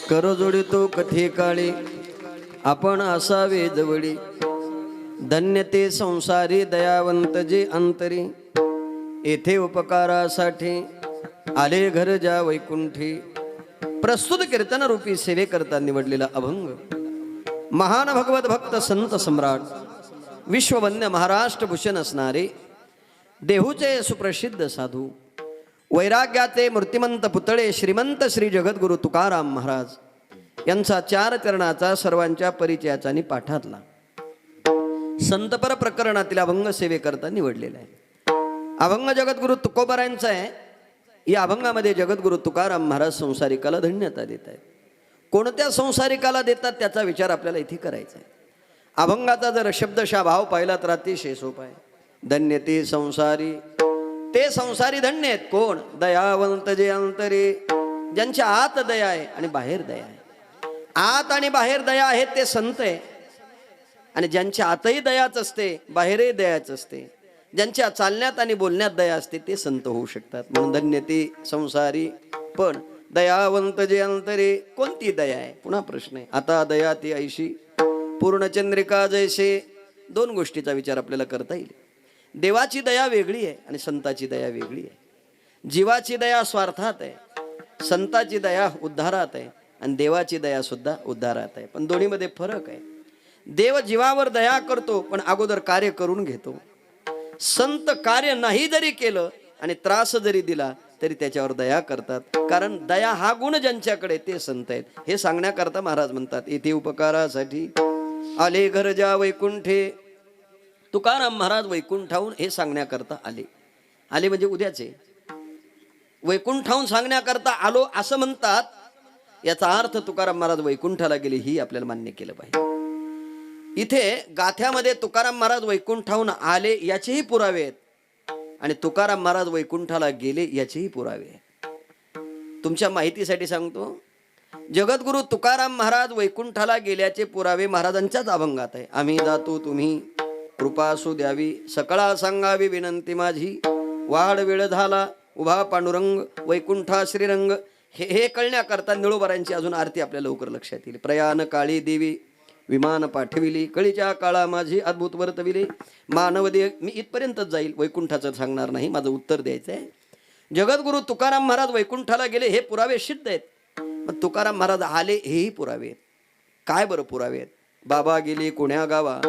करजोडी तो कथे काळी आपण असावे जवळी, धन्य ते संसारी दयावंत जे अंतरी, येथे उपकारासाठी आले घर जा वैकुंठी. प्रस्तुत कीर्तन रूपी सेवेकरता निवडलेला अभंग महान भगवत भक्त संत सम्राट विश्ववन्य महाराष्ट्र भूषण असणारे देहूचे सुप्रसिद्ध साधू वैराग्याचे मूर्तिमंत पुतळे श्रीमंत श्री जगद्गुरु तुकाराम महाराज यांचा चार चरणाचा सर्वांच्या परिचयाचा आणि पाठातला संतपर प्रकरणातील अभंग सेवेकरता निवडलेला आहे. अभंग जगद्गुरु तुकोबारायांचा आहे. या अभंगामध्ये जगद्गुरु तुकाराम महाराज संसारिकाला धन्यता देत आहेत. कोणत्या संसारिकाला देतात त्याचा विचार आपल्याला इथे करायचा आहे. अभंगाचा जर शब्दशः भाव पाहिला तर अतिशय सोपा आहे. धन्य ते संसारी, ते संसारी धन्य आहेत. कोण? दयावंत जे अंतरे, ज्यांच्या आत दया आहे आणि बाहेर दया आहे. आत आणि बाहेर दया आहेत ते संत आहे. आणि ज्यांच्या आतही दयाच असते बाहेरही दयाच असते, ज्यांच्या चालण्यात आणि बोलण्यात दया असते ते संत होऊ शकतात. म्हणून धन्य ते संसारी. पण दयावंत जे अंतरे, कोणती दया आहे? पुन्हा प्रश्न आहे. आता दया ती ऐशी पूर्णचंद्रिका जैसे. दोन गोष्टीचा विचार आपल्याला करता येईल. देवाची दया वेगळी आहे आणि संताची दया वेगळी आहे. जीवाची दया स्वार्थात आहे, संताची दया उद्धारात आहे आणि देवाची दया सुद्धा उद्धारात आहे. पण दोन्हीमध्ये फरक आहे. देव जीवावर दया करतो पण अगोदर कार्य करून घेतो. संत कार्य नाही जरी केलं आणि त्रास जरी दिला तरी त्याच्यावर दया करतात. कारण दया हा गुण ज्यांच्याकडे ते संत आहेत. हे सांगण्याकरता महाराज म्हणतात येथे उपकारासाठी आले घर जा वैकुंठे. तुकाराम महाराज वैकुंठाहून हे सांगण्याकरता आले. आले म्हणजे उद्याचे. वैकुंठाहून सांगण्याकरता आलो असं म्हणतात. याचा अर्थ तुकाराम महाराज वैकुंठाला गेले ही आपल्याला मान्य केलं पाहिजे. इथे गाथ्यामध्ये तुकाराम महाराज वैकुंठाहून आले याचेही पुरावे आहेत आणि तुकाराम महाराज वैकुंठाला गेले याचेही पुरावे आहेत. तुमच्या माहितीसाठी सांगतो, जगद्गुरु तुकाराम महाराज वैकुंठाला गेल्याचे पुरावे महाराजांच्याच अभंगात आहे. आम्ही जातो तुम्ही कृपा असू द्यावी, सकळा सांगावी विनंती माझी, वाढ वेळ झाला उभा पांडुरंग वैकुंठा श्रीरंग. हे कळण्याकरता निळोबारांची अजून आरती आपल्या लवकर लक्षात येईल. प्रयाण काळी देवी विमान पाठविली, कळीच्या काळा माझी अद्भुत वर्तविले. मानवदे. मी इथपर्यंतच जाईल, वैकुंठाचं सांगणार नाही, माझं उत्तर द्यायचं आहे. जगद्गुरु तुकाराम महाराज वैकुंठाला गेले हे पुरावे सिद्ध आहेत. मग तुकाराम महाराज आले हेही पुरावे आहेत. काय बरं पुरावे आहेत? बाबा गेले कोण्या गावा,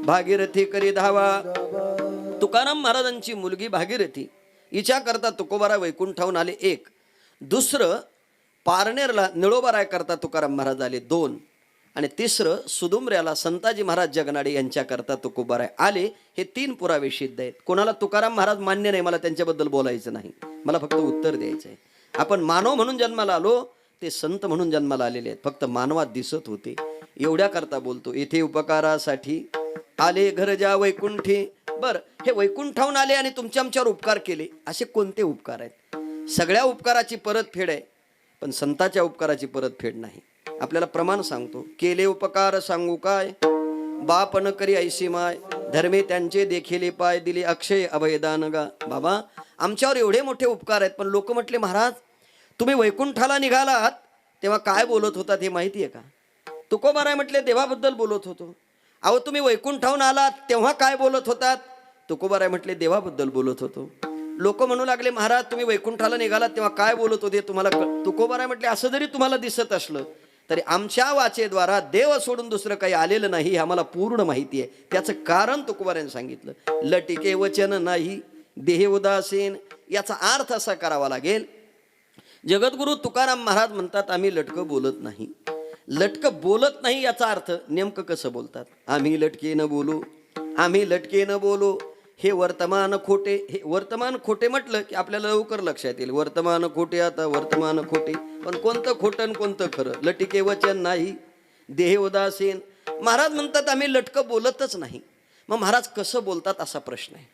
भागीरथी करी धावा. तुकाराम महाराजांची मुलगी भागीरथी हिच्या करता तुकोबाराय वैकुंठाहून आले एक. दुसरं पारनेरला निळोबाराय करता तुकाराम महाराज आले दोन. आणि तिसरं सुदुमऱ्याला संताजी महाराज जगनाडे यांच्याकरता तुकोबाराय आले. हे तीन पुरावे सिद्ध आहेत. कोणाला तुकाराम महाराज मान्य नाही, मला त्यांच्याबद्दल बोलायचं नाही, मला फक्त उत्तर द्यायचं आहे. आपण मानव म्हणून जन्माला आलो, ते संत म्हणून जन्माला आलेले आहेत. फक्त मानवात दिसत होते एवढ्या करता बोलतो. येथे उपकारासाठी आले घर जा वैकुंठी. बर, हे वैकुंठाहून आले आणि तुमच्या आमच्यावर उपकार केले, असे कोणते उपकार आहेत? सगळ्या उपकाराची परतफेड आहे पण संताच्या उपकाराची परतफेड नाही. आपल्याला प्रमाण सांगतो. केले उपकार सांगू काय, बाप न करी ऐशी माय, धर्मे त्यांचे देखिले पाय, दिले अक्षय अभयदान गा. बाबा आमच्यावर एवढे मोठे उपकार आहेत पण लोक म्हटले महाराज तुम्ही वैकुंठाला निघालात तेव्हा काय बोलत होतात हे माहिती आहे का? तुकोबाराय म्हटले देवाबद्दल बोलत होतो. अहो तुम्ही वैकुंठाहून आलात तेव्हा काय बोलत होतात? तुकोबाराय म्हटले देवाबद्दल बोलत होतो. लोक म्हणू लागले महाराज तुम्ही वैकुंठाला निघालात तेव्हा काय बोलत होते तुम्हाला? तुकोबाराय म्हटले असं जरी तुम्हाला दिसत असलं तरी आमच्या वाचेद्वारा देव सोडून दुसरं काही आलेलं नाही हे आम्हाला पूर्ण माहिती आहे. त्याचं कारण तुकोबारायने सांगितलं. लटिके वचन नाही देह उदासीन. याचा अर्थ असा करावा लागेल. जगद्गुरु तुकाराम महाराज म्हणतात आम्ही लटकं बोलत नाही. लटकं बोलत नाही याचा अर्थ नेमकं कसं बोलतात? आम्ही लटके न बोलू, आम्ही लटके न बोलू. हे वर्तमान खोटे. हे वर्तमान खोटे म्हटलं की आपल्याला लवकर लक्षात येईल. वर्तमान खोटे, आता वर्तमान खोटे. पण कोणतं खोटं आणि कोणतं खरं? लटिके वचन नाही देह उदासीन. महाराज म्हणतात आम्ही लटकं बोलतच नाही. मग महाराज कसं बोलतात असा प्रश्न आहे.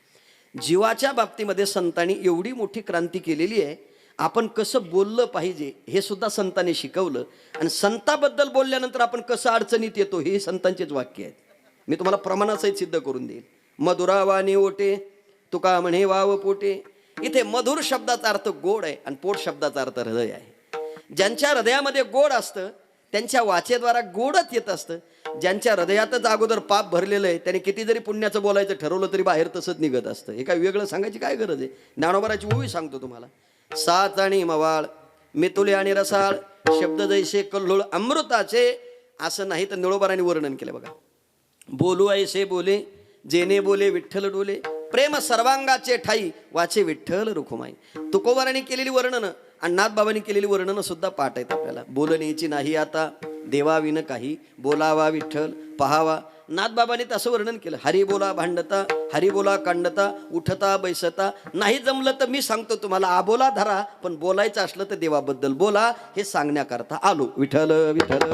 जीवाच्या बाबतीमध्ये संतांनी एवढी मोठी क्रांती केलेली आहे. आपण कसं बोललं पाहिजे हे सुद्धा संतांनी शिकवलं. आणि संताबद्दल बोलल्यानंतर आपण कसं अडचणीत येतो हे संतांचेच वाक्य आहेत. मी तुम्हाला प्रमाणासहित सिद्ध करून देईल. मधुरावाणी ओटे तुका म्हणे वाव पोटे. इथे मधुर शब्दाचा अर्थ गोड आहे आणि पोट शब्दाचा अर्थ हृदय आहे. ज्यांच्या हृदयामध्ये गोड असतं त्यांच्या वाचेद्वारा गोडच येत असतं. ज्यांच्या हृदयातच अगोदर पाप भरलेलं आहे त्याने किती जरी पुण्याचं बोलायचं ठरवलं तरी बाहेर तसंच निघत असतं. हे काय वेगळं सांगायची काय गरज आहे. ज्ञानोबाराची ओवी सांगतो तुम्हाला. साच आणि मवाळ मितुले आणि रसाळ शब्द जैसे कल्लोळ अमृताचे, असं नाही तर निळोबाराने वर्णन केलं बघा. बोलू ऐसे बोले जेने बोले विठ्ठल डोले, प्रेम सर्वांगाचे ठाई वाचे विठ्ठल रुखुमाई. तुकोबाराने केलेली वर्णनं आणि नाथबाबांनी केलेली वर्णनं सुद्धा पाठ आहेत आपल्याला. बोलण्याची नाही आता देवाविन काही, बोलावा विठ्ठल पहावा. नाथबाबांनी तसं वर्णन केलं. हरी बोला भांडता, हरी बोला कांडता, उठता बैसता. नाही जमलं तर मी सांगतो तुम्हाला, आबोला धरा, पण बोलायचं असलं तर देवाबद्दल बोला, हे सांगण्याकरता आलो. विठ्ठल विठ्ठल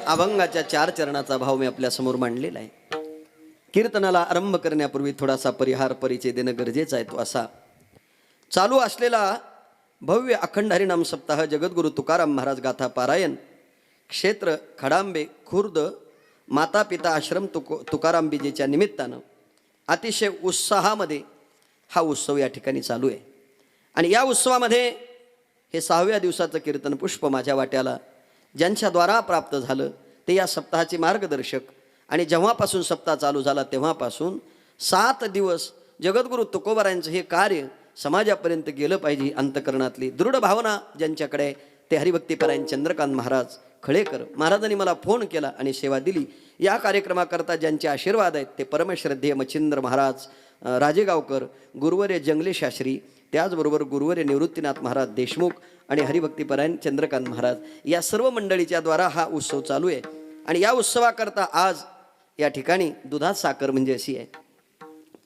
अभंगाच्या 4 चरणाचा भाव मी आपल्या समोर मांडलेला आहे. कीर्तनाला आरंभ करण्यापूर्वी थोडासा परिहार परिचय देणं गरजेचं आहे. तो असा, चालू असलेला भव्य अखंड हरिनाम सप्ताह जगद्गुरु तुकाराम महाराज गाथा पारायण क्षेत्र खडांबे खुर्द माता पिता आश्रम तुकाराम बीजेच्या निमित्तानं अतिशय उत्साहामध्ये हा उत्सव या ठिकाणी चालू आहे. आणि या उत्सवामध्ये हे 6व्या दिवसाचं कीर्तन पुष्प माझ्या वाट्याला ज्यांच्याद्वारा प्राप्त झालं ते या सप्ताहाचे मार्गदर्शक. आणि जेव्हापासून सप्ताह चालू झाला तेव्हापासून 7 दिवस जगद्गुरु तुकोबारायांचं हे कार्य समाजापर्यंत गेलं पाहिजे. अंतकरणातली दृढ भावना ज्यांच्याकडे ते हरिभक्तीपरायण चंद्रकांत महाराज खळेकर महाराजांनी मला फोन केला आणि सेवा दिली. या कार्यक्रमाकरता ज्यांचे आशीर्वाद आहेत ते परमश्रद्धेय मच्छिंद्र महाराज राजेगावकर, गुरुवर्य जंगले शास्त्री, त्याचबरोबर गुरुवर्य निवृत्तीनाथ महाराज देशमुख आणि हरिभक्तीपरायण चंद्रकांत महाराज, या सर्व मंडळीच्या द्वारा हा उत्सव चालू आहे. आणि या उत्सवाकरता आज या ठिकाणी दुधात साखर म्हणजे अशी आहे,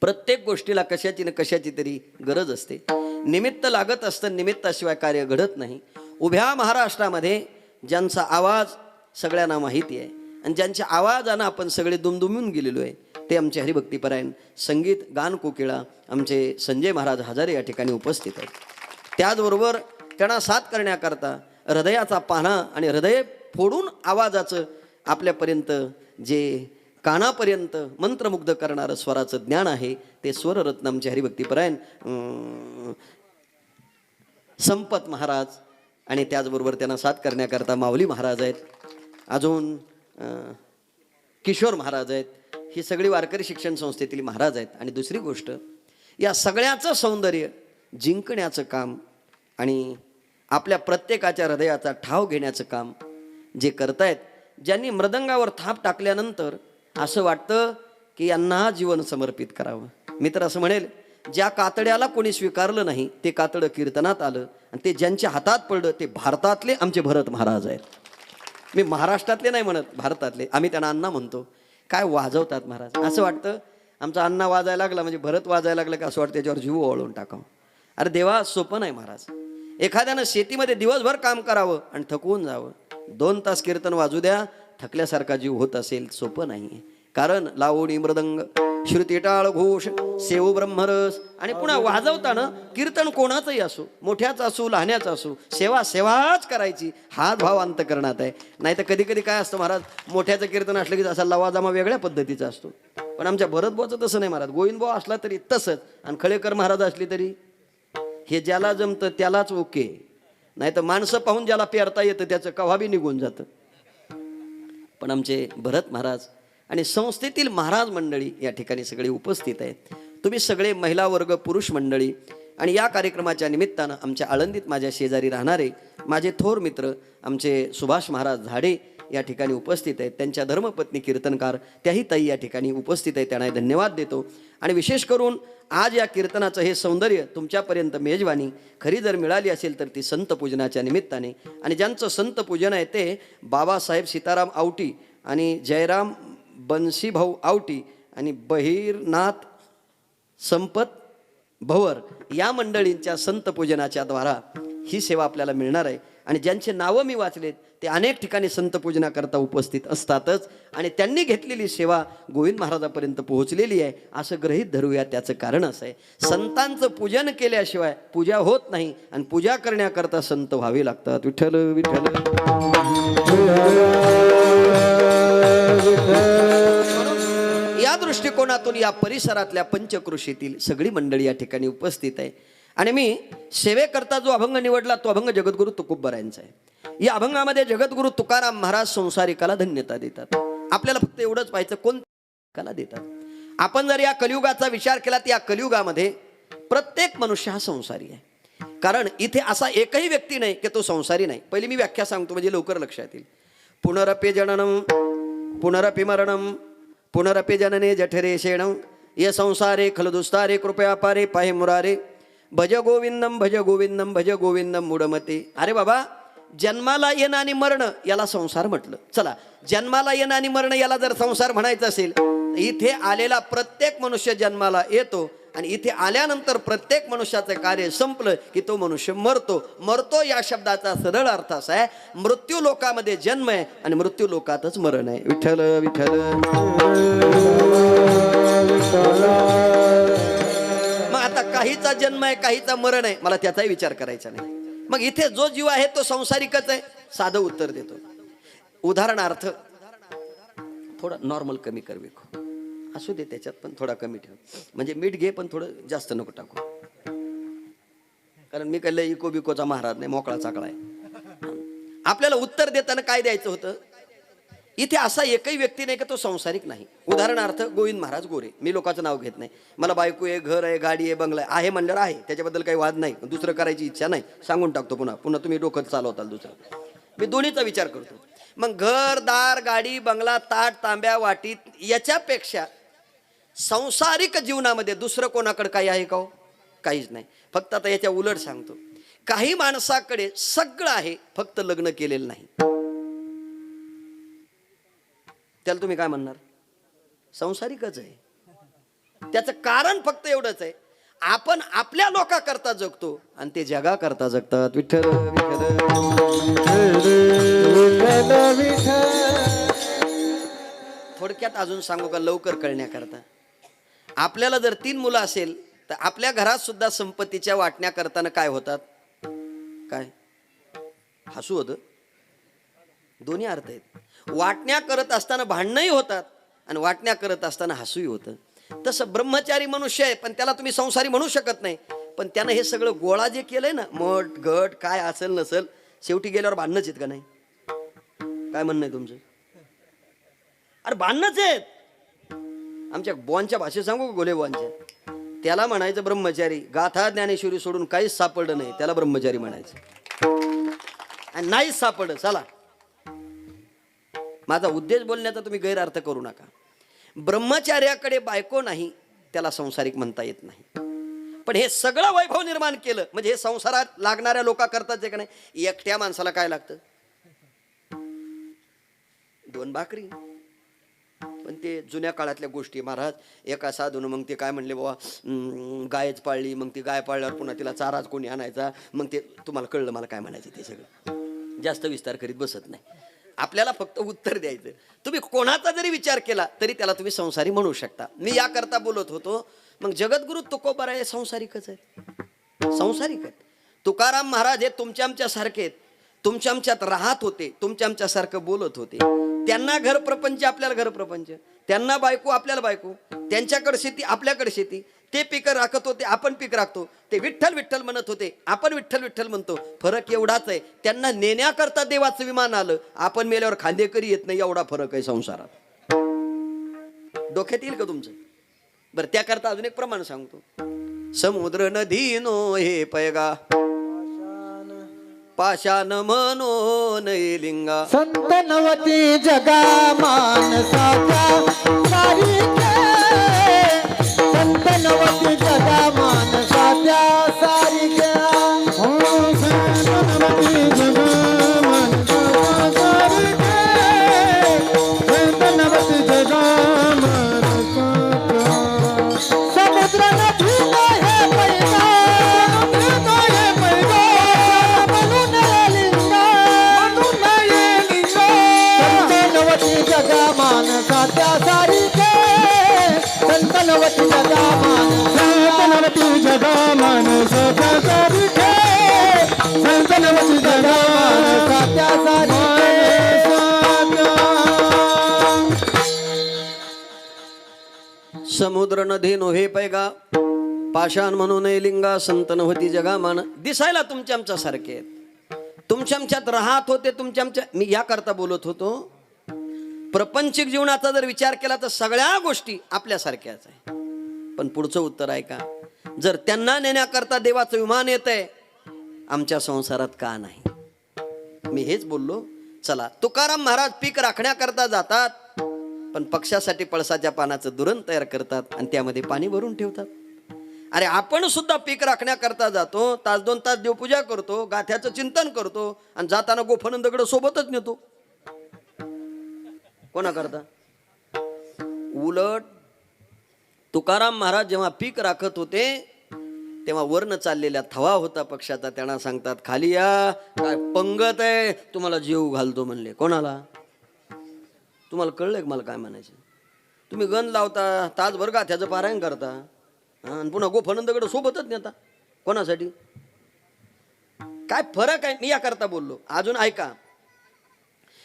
प्रत्येक गोष्टीला कशाची न कशाची तरी गरज असते. निमित्त लागत असतं, निमित्ताशिवाय कार्य घडत नाही. उभ्या महाराष्ट्रामध्ये ज्यांचा आवाज सगळ्यांना माहिती आहे आणि ज्यांच्या आवाजानं आपण सगळे दुमदुमून गेलेलो आहे ते आमचे हरिभक्तीपरायण संगीत गान कोकिळा आमचे संजय महाराज हजारे या ठिकाणी उपस्थित आहेत. त्याचबरोबर त्यांना साथ करण्याकरता हृदयाचा पाना आणि हृदय फोडून आवाजाचं आपल्यापर्यंत जे कानापर्यंत मंत्रमुग्ध करणारं स्वराचं ज्ञान आहे ते स्वररत्न आमचे हरिभक्तीपरायण संपत महाराज आणि त्याचबरोबर त्यांना साथ करण्याकरता माऊली महाराज आहेत, अजून किशोर महाराज आहेत. ही सगळी वारकरी शिक्षण संस्थेतील महाराज आहेत. आणि दुसरी गोष्ट, या सगळ्याचं सौंदर्य जिंकण्याचं काम आणि आपल्या प्रत्येकाच्या हृदयाचा ठाव घेण्याचं काम जे करतायत, ज्यांनी मृदंगावर थाप टाकल्यानंतर असं वाटतं की यांना जीवन समर्पित करावं. मी तर असं म्हणेल, ज्या कातड्याला कोणी स्वीकारलं नाही ते कातडं कीर्तनात आलं आणि ते ज्यांच्या हातात पडलं ते भारतातले आमचे भरत महाराज आहेत. मी महाराष्ट्रातले नाही म्हणत, भारतातले. आम्ही त्यांना अण्णा म्हणतो. काय वाजवतात महाराज. असं वाटतं आमचा अण्णा वाजायला लागला म्हणजे भरत वाजायला लागलं की असं वाटतं त्याच्यावर जीव ओळून टाकावं. अरे देवा, सोपं नाही महाराज. एखाद्यानं शेतीमध्ये दिवसभर काम करावं आणि थकवून जावं, 2 तास कीर्तन वाजू द्या, थकल्यासारखा जीव होत असेल, सोपं नाही. कारण लावणी मृदंग श्रुती टाळ घोष सेव ब्रह्मरस आणि पुन्हा वाजवताना कीर्तन कोणाचंही असो, मोठ्याचं असो लहान्याचं असो, सेवा सेवाच करायची, हाच भाव अंतकरणात आहे. नाही तर कधी कधी काय असतं महाराज, मोठ्याचं कीर्तन असलं की असा लवाजमा वेगळ्या पद्धतीचा असतो. पण आमच्या भरतभाऊचं तसं नाही महाराज. गोविंदभाऊ असला तरी तसंच आणि खळेकर महाराज असली तरी हे ज्याला जमतं त्यालाच ओके. नाही तर माणसं पाहून ज्याला पेरता येतं त्याचं कव्हा बी निघून जातं. पण आमचे भरत महाराज आणि संस्थेतील महाराज मंडळी या ठिकाणी सगळे उपस्थित आहेत. तुम्ही सगळे महिला वर्ग, पुरुष मंडळी आणि या कार्यक्रमाच्या निमित्तानं आमच्या आळंदीत माझ्या शेजारी राहणारे माझे थोर मित्र आमचे सुभाष महाराज झाडे या ठिकाणी उपस्थित आहेत. त्यांच्या धर्मपत्नी कीर्तनकार त्याही ताई या ठिकाणी उपस्थित आहेत. त्यांना धन्यवाद देतो. आणि विशेष करून आज या कीर्तनाचं हे सौंदर्य तुमच्यापर्यंत मेजवानी खरी जर मिळाली असेल तर ती संत पूजनाच्या निमित्ताने. आणि ज्यांचं संत पूजन आहे ते बाबासाहेब सीताराम आवटी आणि जयराम बन्सीभाऊ आवटी आणि बहिरनाथ संपत भवर या मंडळींच्या संत पूजनाच्या द्वारा ही सेवा आपल्याला मिळणार आहे. आणि ज्यांचे नावं मी वाचलेत ते अनेक ठिकाणी संत पूजनाकरता उपस्थित असतातच आणि त्यांनी घेतलेली सेवा गोविंद महाराजापर्यंत पोहोचलेली आहे असं गृहीत धरूया. त्याचं कारण असं आहे, संतांचं पूजन केल्याशिवाय पूजा होत नाही आणि पूजा करण्याकरता संत व्हावे लागतात. विठ्ठल विठ्ठल. या या दृष्टिकोनातून या परिसरातल्या पंचकृषीतील सगळी मंडळी या ठिकाणी उपस्थित आहे. आणि मी सेवेकरता जो अभंग निवडला तो अभंग जगद्गुरु तुकोबरायांचा आहे. या अभंगामध्ये जगद्गुरु तुकाराम महाराज संसारिकाला धन्यता देतात. आपल्याला फक्त एवढंच पाहायचं कोणत्याला देतात. आपण जर या कलियुगाचा विचार केला तर या कलियुगामध्ये प्रत्येक मनुष्य हा संसारी आहे. कारण इथे असा एकही व्यक्ती नाही की तो संसारी नाही. पहिली मी व्याख्या सांगतो म्हणजे लवकर लक्षात येईल. पुनरपि जननम पुनरपि मरणम पुनरपि जनने जठरे शेणम ये संसारे खल दुस्तारे कृपया पारे पाहे मुरारे भज गोविंदम भज गोविंदम भज गोविंदम मूढमते. अरे बाबा, जन्माला येणं आणि मरण याला संसार म्हटलं. चला, जन्माला येणं आणि मरण याला जर संसार म्हणायचं असेल, इथे आलेला प्रत्येक मनुष्य जन्माला येतो आणि इथे आल्यानंतर प्रत्येक मनुष्याचं कार्य संपलं की तो मनुष्य मरतो. मरतो या शब्दाचा सरळ अर्थ असा आहे, मृत्यू लोकामध्ये जन्म आहे आणि मृत्यू लोकातच मरण आहे. विठ्ठल विठ्ठल. मग आता काहीचा जन्म आहे काहीचा मरण आहे, मला त्याचाही विचार करायचा नाही. मग इथे जो जीव आहे तो संसारिकच आहे. साधं उत्तर देतो. उदाहरणार्थ, थोडं नॉर्मल कमी कर विकू, असू दे त्याच्यात पण थोडा कमी ठेव. म्हणजे मीठ घे पण थोडं जास्त नको टाकू, कारण मी काही इको बिकोचा महाराज नाही, मोकळा चाकळा आहे. आपल्याला उत्तर देताना काय द्यायचं होतं, इथे असा एकही व्यक्ती नाही की तो संसारिक नाही. उदाहरणार्थ गोविंद महाराज गोरे, मी लोकांचं नाव घेत नाही. मला बायको आहे, घर आहे, गाडी आहे, बंगला आहे म्हणल्यावर आहे, त्याच्याबद्दल काही वाद नाही. दुसरं करायची इच्छा नाही, सांगून टाकतो. पुन्हा पुन्हा तुम्ही डोकं चालवताल दुसरं. मी दोन्हीचा विचार करतो. मग घर दार गाडी बंगला ताट तांब्या वाटीत याच्यापेक्षा संसारिक जीवनामध्ये दुसरं कोणाकडे काही आहे का? काहीच नाही. फक्त आता याच्या उलट सांगतो, काही माणसाकडे सगळं आहे, फक्त लग्न केलेलं नाही. त्याला तुम्ही काय म्हणणार? संसारिकच आहे. त्याचं कारण फक्त एवढंच आहे, आपण आपल्या लोकांकरता जगतो आणि ते जगाकरता जगतात. विठ्ठल थोडक्यात अजून सांगू का लवकर कळण्याकरता? आपल्याला जर 3 मुलं असेल तर आपल्या घरात सुद्धा संपत्तीच्या वाटण्या करताना काय होतात? काय हसू होतं? दोन्ही अर्थ आहेत. वाटण्या करत असताना भांडणंही होतात आणि वाटण्या करत असताना हसूही होतं. तसं ब्रह्मचारी मनुष्य आहे पण त्याला तुम्ही संसारी म्हणू शकत नाही. पण त्यानं हे सगळं गोळा जे केलंय ना, मठ गट काय असेल नसेल, शेवटी गेल्यावर भांडणंच आहेत का नाही? काय म्हणणं आहे तुमचं? अरे भांडणंच आहेत. आमच्या बॉनच्या भाषेत सांगू का? गोले बॉनच्या, त्याला म्हणायचं ब्रह्मचारी. गाथा ज्ञानेश्वरी सोडून काहीच सापडलं नाही त्याला ब्रह्मचारी म्हणायचं, आणि नाहीच सापडलं. चला, माझा उद्देश बोलण्याचा तुम्ही गैरअर्थ करू नका. ब्रह्मचार्याकडे बायको नाही त्याला संसारिक म्हणता येत नाही. पण हे सगळं वैभव निर्माण केलं म्हणजे हे संसारात लागणाऱ्या लोका करतात का नाही? एकट्या माणसाला काय लागतं? 2 भाकरी. पण ते जुन्या काळातल्या गोष्टी. महाराज एका साधून मग ते काय म्हणले, बाबा गायच पाळली, मग ती गाय पाळल्यावर पुन्हा तिला चाराच कोणी आणायचा. मग ते तुम्हाला कळलं मला काय म्हणायचं. ते सगळं जास्त विस्तार करीत बसत नाही. आपल्याला फक्त उत्तर द्यायचं. तुम्ही कोणाचा जरी विचार केला तरी त्याला तुम्ही संसारी म्हणू शकता. मी याकरता बोलत होतो. मग जगद्गुरु तुकोबराय हे संसारिकच आहे, संसारिक आहेत. तुकाराम महाराज हे तुमच्या आमच्या सारखे आहेत. तुमच्या आमच्यात राहत होते, तुमच्या आमच्यासारखं बोलत होते. त्यांना घर प्रपंच आपल्याला घर प्रपंच, त्यांना बायको आपल्याला बायको, त्यांच्याकडे शेती आपल्याकडे शेती. ते पीक राखत होते, आपण पीक राखतो. ते विठ्ठल विठ्ठल म्हणत होते, आपण विठ्ठल विठ्ठल म्हणतो. फरक एवढाच आहे, त्यांना नेण्याकरता देवाचं विमान आलं, आपण मेल्यावर खांदेकरी येत नाही. एवढा फरक आहे संसारात. डोक्यात येईल का तुमचं? बरं, त्याकरता अजून एक प्रमाण सांगतो. समुद्र नदी नो हे पैगा पाशान म्हणून लिंगा संत नवती जगा मानसाच्या सारिके. संत नवती जगा मानसाच्या सारिके. संत नवती जगा मानसाच्या सारिके. संत नवती जगा मानसाच्या. समुद्र नदी हे पैगा, हे पैगा जगा मानसाच्या सारिके. संत नवती जगा मानसाच्या जगा मानसाच्या सारिके. संत नवती जगा मानसाच्या सारिके. समुद्र नदी नोहे पैगा पाषाण म्हणून लिंगा संतन होती जगा मान. दिसायला तुमच्या आमच्या सारखे आहेत, तुमच्या आमच्यात राहत होते, तुमच्या आमच्या. मी या करता बोलत होतो, प्रपंचिक जीवनाचा जर विचार केला तर सगळ्या गोष्टी आपल्यासारख्याच आहे. पण पुढचं उत्तर आहे का, जर त्यांना नेण्याकरता देवाचं विमान येत आहे, आमच्या संसारात का नाही. मी हेच बोललो. चला, तुकाराम महाराज पीक राखण्याकरता जातात, पण पक्षासाठी पळसाच्या पानाचं दुरण तयार करतात आणि त्यामध्ये पाणी भरून ठेवतात. अरे आपण सुद्धा पीक राखण्याकरता जातो, तास 2 तास देवपूजा करतो, गाथ्याचं चिंतन करतो आणि जाताना गोफण दगड सोबतच नेतो. कोणा करता? उलट तुकाराम महाराज जेव्हा पीक राखत होते तेव्हा वर्ण चाललेल्या थवा होता पक्षाचा, त्यांना सांगतात खाली या, काय पंगत आहे, तुम्हाला जीव घालतो म्हणले. कोणाला? तुम्हाला कळलंय का मला काय म्हणायचं? तुम्ही गण लावता, तासभर गाथ्याचं पारायण करता आणि पुन्हा गोफण दगड सोबतच नेता. कोणासाठी? काय फरक आहे? मी या करता बोललो. अजून ऐका,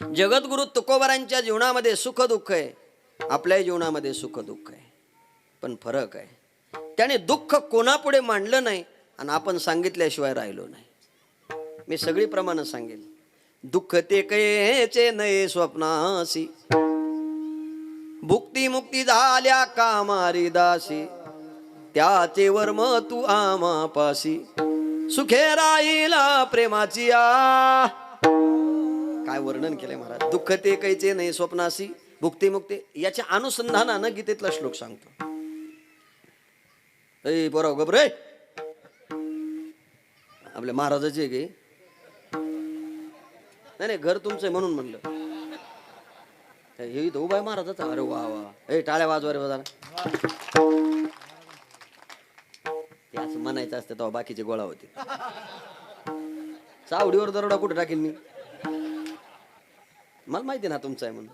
जगद्गुरु तुकोबारांच्या जीवनामध्ये सुख दुःख आहे, आपल्याही जीवनामध्ये सुख दुःख आहे, पण फरक आहे. त्याने दुःख कोणापुढे मांडलं नाही आणि आपण सांगितल्याशिवाय राहिलो नाही. मी सगळी प्रमाण सांगेल. दुःख ते कयेचे नये स्वप्नासी, भुक्ती मुक्ती झाल्या कामारी दासी, त्याचे वर्म तू आमापासी, सुखे राहिला प्रेमाची आ. काय वर्णन केलंय महाराज. दुःख ते कैचे नाही स्वप्नासी, भुक्ती मुक्ती. याच्या अनुसंधानानं गीतेतला श्लोक सांगतो. ए बरोबर गबर रे, आपल्या महाराजाचे गे नाही नाही, घर तुमचं म्हणून म्हणलं. हे उभा आहे महाराजाचा. अरे वा वा, ए टाळ्या वाजवा रे बाजार. ते असं म्हणायचं असतं तेव्हा बाकीचे गोळा होते. सावडीवर दरोडा कुठे टाकेल मी? मला माहिती ना तुमचं आहे म्हणून.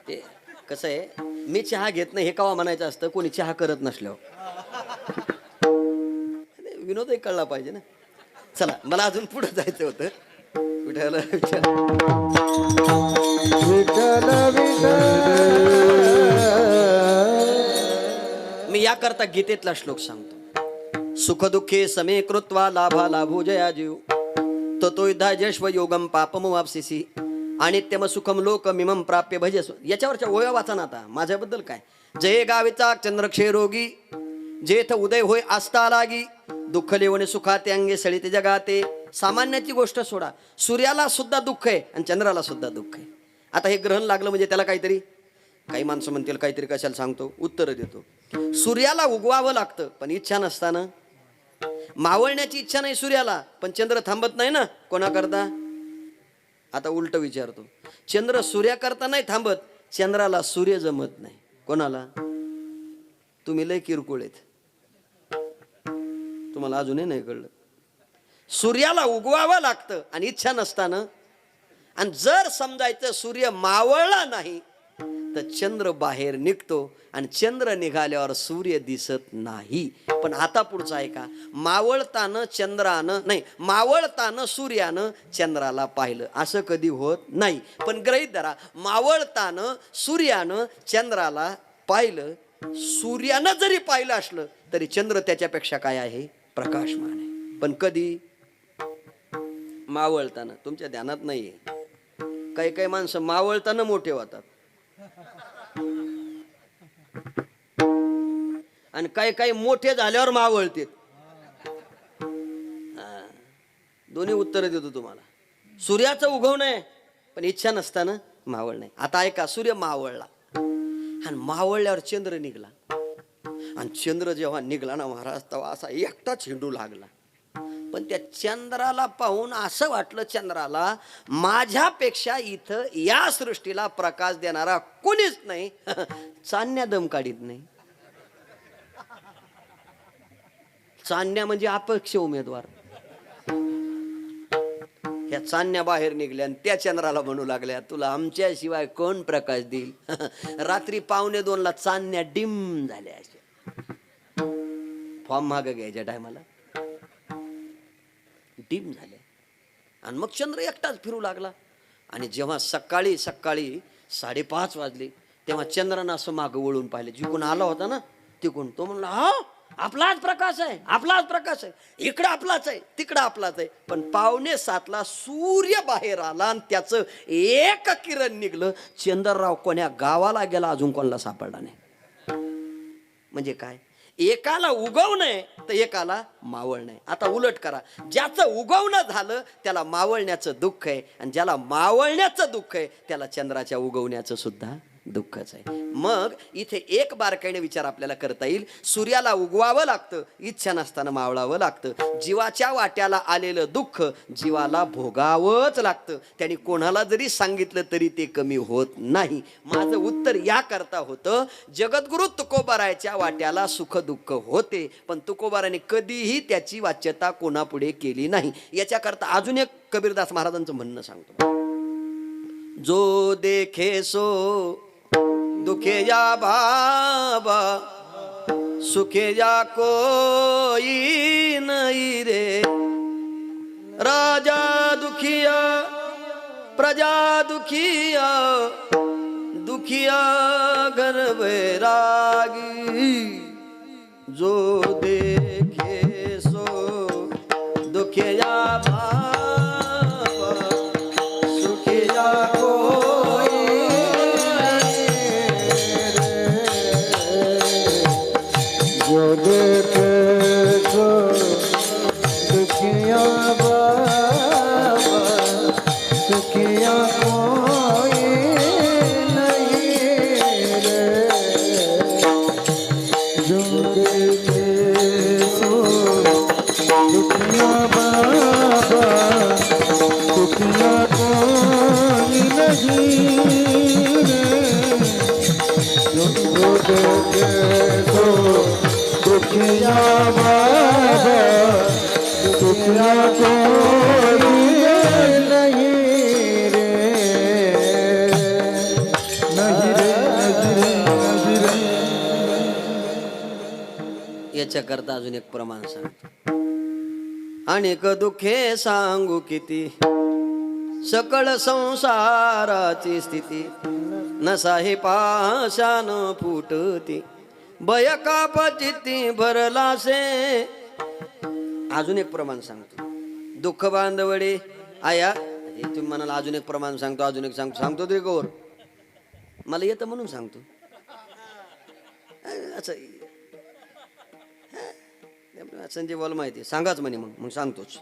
ते कसं आहे, मी चहा घेत नाही हे कवा म्हणायचं असतं कोणी चहा करत नसल्यावर. विनोदही कळला पाहिजे ना. चला, मला अजून पुढे जायचं होतं. विठ्ठल विठ्ठल मी याकरता गीतेतला श्लोक सांगतो. सुख दुःखे समे कृत्वा लाभा लाभो जया जीव, ततो युद्धाजश्व योगम पापम वापसिसी, अनित्यम सुखम लोक मिमम प्राप्य भजस. याच्यावरच्या ओव्या वाचा ना आता. माझ्याबद्दल काय. जय गाविचा चंद्रक्षेरोगी, जेथ उदय होय आस्था लागी, दुःख लेवणे सुखाते अंगे सळिते जगाते. सामान्याची गोष्ट सोडा, सूर्याला सुद्धा दुःख आहे आणि चंद्राला सुद्धा दुःख आहे. आता हे ग्रहण लागलं म्हणजे त्याला काहीतरी, काही माणसं म्हणतील काहीतरी कशाला सांगतो, उत्तर देतो. सूर्याला उगवावं लागतं पण इच्छा नसताना. मावळण्याची इच्छा नाही सूर्याला, पण चंद्र थांबत नाही ना. कोणाकरता? आता उलट विचारतो, चंद्र सूर्याकरता नाही थांबत, चंद्राला सूर्य जमत नाही. कोणाला? तुम्ही लय किरकोळ आहेत, तुम्हाला अजूनही नाही कळलं. सूर्याला उगवावं लागतं आणि इच्छा नसताना. आणि जर समजायचं सूर्य मावळला नाही तर चंद्र बाहेर निघतो आणि चंद्र निघाल्यावर सूर्य दिसत नाही. पण आता पुढचं आहे का, मावळताना चंद्रानं नाही, मावळताना सूर्यानं चंद्राला पाहिलं असं कधी होत नाही. पण गृहीत धरा, मावळताना सूर्यानं चंद्राला पाहिलं. सूर्यानं जरी पाहिलं असलं तरी चंद्र त्याच्यापेक्षा काय आहे, प्रकाशमान आहे. पण कधी? मावळताना. तुमच्या ध्यानात नाहीये. काही काही माणसं मावळताना मोठे होतात आणि काही काही मोठे झाल्यावर मावळते. दोन्ही उत्तर देतो तुम्हाला. सूर्याचं उगवणं आहे पण इच्छा नसताना मावळ नाही. आता ऐका, सूर्य मावळला आणि मावळल्यावर चंद्र निघला. आणि चंद्र जेव्हा निघला ना महाराज, तेव्हा असा एकटाच हिंडू लागला. पण त्या चंद्राला पाहून असं वाटलं चंद्राला, माझ्यापेक्षा इथं या सृष्टीला प्रकाश देणारा कोणीच नाही. चांदण्या दम काढीत नाही. चांदण्या म्हणजे अपक्ष उमेदवार. ह्या चांदण्या बाहेर निघल्या आणि त्या चंद्राला म्हणू लागल्या, तुला आमच्याशिवाय कोण प्रकाश देईल. रात्री 1:45ला चांदण्या डिम झाल्या. फॉर्म मागं घ्यायच्या टायमाला डिम झाले आणि मग चंद्र एकटाच फिरू लागला. आणि जेव्हा सकाळी 5:30 वाजले, तेव्हा चंद्रानं असं मागं वळून पाहिलं, जिकडून आला होता ना तिकडून. तो म्हणला, हा आपलाच प्रकाश आहे, आपलाच प्रकाश आहे, इकडं आपलाच आहे, तिकडं आपलाच आहे. पण 6:45ला सूर्य बाहेर आला आणि त्याचं एक किरण निघलं. चंद्रराव कोण्या गावाला गेला अजून कोणाला सापडला नाही. म्हणजे काय, एकाला उगवणं तर एकाला मावळणं. आता उलट करा, ज्याचं उगवणं झालं त्याला मावळण्याचं दुःख आहे, आणि ज्याला मावळण्याचं दुःख आहे त्याला चंद्राच्या उगवण्याचं सुद्धा दुःखच आहे. मग इथे एक बारकाईने विचार आपल्याला करता येईल. सूर्याला उगवावं लागतं, इच्छा नसताना मावळावं लागतं. जीवाच्या वाट्याला आलेलं दुःख जीवाला भोगावंच लागतं. त्यांनी कोणाला जरी सांगितलं तरी ते कमी होत नाही. माझं उत्तर याकरता होतं, जगद्गुरु तुकोबारायच्या वाट्याला सुख दुःख होते, पण तुकोबाराने कधीही त्याची वाच्यता कोणापुढे केली नाही. याच्याकरता अजून एक कबीरदास महाराजांचं म्हणणं सांगतो. जो देखे सो दुखे या बाबा, सुखे या कोई नहीं रे. राजा दुखिया प्रजा दुखिया, दुखिया घर बैरागी. जो देखे सो दुखे या बाबा, सुखे या जो देखे सो दुखिया बाबा, सुखिया कोई नहीं रे. जो देखे सो दुखिया बाबा, सुखिया कोई नहीं रे. जो देखे सो दुखिया बाबा, दुखिया कोई नहीं रे. नहीं रे, नहीं रे, नहीं रे. याच्याकरता अजून एक प्रमाण सांगतो. अनेक दुःखे सांगू किती, सकळ संसाराची स्थिती. नसा हे पाशान फुटती, भय कापचित्ती भरलासे. अजून एक प्रमाण सांगतो. दुःख बांधवडे आया, तुम्ही म्हणाला अजून एक प्रमाण सांगतो, अजून एक सांगतो तरी गौर मला येतं म्हणून सांगतो. असं संजय बोल माहिती सांगाच म्हणे, मग सांगतोच.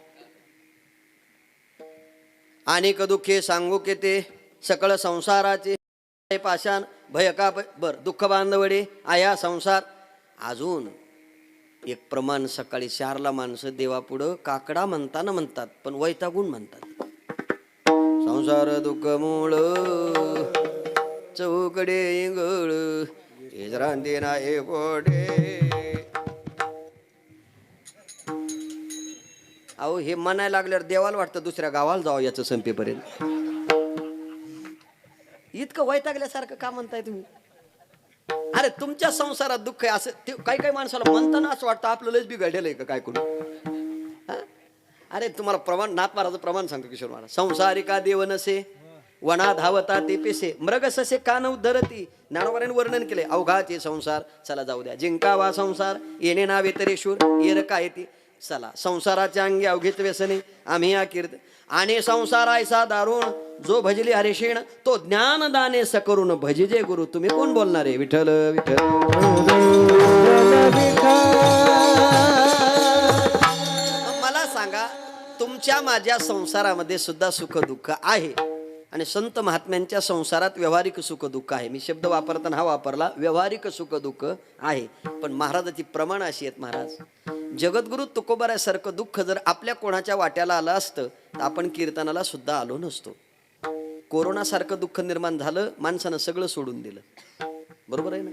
अनेक दुःखे सांगू के ते, सकळ संसाराचे पाषाण भय का. बर, दुःख बांधवडे आया संसार. अजून एक प्रमाण, सकाळी 4ला माणसं देवापुढं काकडा म्हणताना म्हणतात, पण वैतागून म्हणतात. संसार दुःख मूळ चौकडे इंगळ, इजरांती नाही कोडे. अहो हे म्हणायला लागल्यावर देवाला वाटतं दुसऱ्या गावाला जावं याचं संपेपर्यंत. इतकं वैतागल्यासारखं का म्हणताय तुम्ही? अरे तुमच्या संसारात दुःख आहे असं काही काही माणसाला म्हणताना असं वाटतं आपलं लयच बिघडलेलं आहे का काय करू. अरे तुम्हाला प्रमाण, नाथ महाराजचं प्रमाण सांगतो किशोर महाराज. संसारिका देव नसे वना धावता ते पेसे, मृग ससे कान उद्धरती. ज्ञानोबाने वर्णन केले अवघाचे संसार. चला जाऊ द्या, जिंकावा संसार येणे ना वेतरेश्वर येर काय ती. चला संसाराच्या अंगी अवघित व्यसने आम्ही या कीर्त. आणि संसार ऐसा दारुण, जो भजली हरिषीण तो ज्ञान दाने सकरून भजिजे गुरु. तुम्ही कोण बोलणार आहे? विठ्ठल विठ्ठल. मला सांगा, तुमच्या माझ्या संसारामध्ये सुद्धा सुख दुःख आहे, आणि संत महात्म्यांच्या संसारात व्यवहारिक सुख दुःख आहे. मी शब्द वापरताना हा वापरला, व्यवहारिक सुख दुःख आहे. पण महाराजाची प्रमाण अशी आहेत. महाराज जगद्गुरु तुकोबारासारखं दुःख जर आपल्या कोणाच्या वाट्याला आलं असतं तर आपण कीर्तनाला सुद्धा आलो नसतो. कोरोनासारखं दुःख निर्माण झालं, माणसानं सगळं सोडून दिलं. बरोबर आहे ना?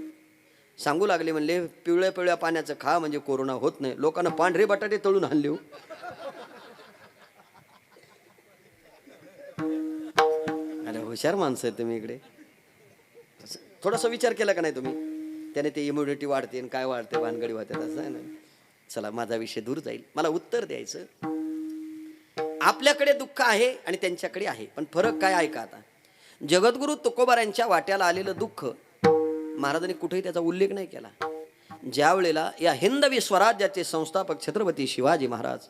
सांगू लागले म्हणले पिवळ्या पिवळ्या पाण्याचं खा म्हणजे कोरोना होत नाही. लोकांना पांढरे बटाटे तळून आणले हो. अरे हुशार माणसं आहे तुम्ही. इकडे थोडासा विचार केला का नाही तुम्ही? त्याने ते इम्युनिटी वाढते आणि काय वाढते, भानगडी वाढते, असं आहे ना. चला माझा विषय दूर जाईल. मला उत्तर द्यायचं, आपल्याकडे दुःख आहे आणि त्यांच्याकडे आहे, पण फरक काय आहे का? आता जगद्गुरु तुकोबारांच्या वाट्याला आलेलं दुःख महाराजांनी कुठेही त्याचा उल्लेख नाही केला. ज्या वेळेला या हिंदवी स्वराज्याचे संस्थापक छत्रपती शिवाजी महाराज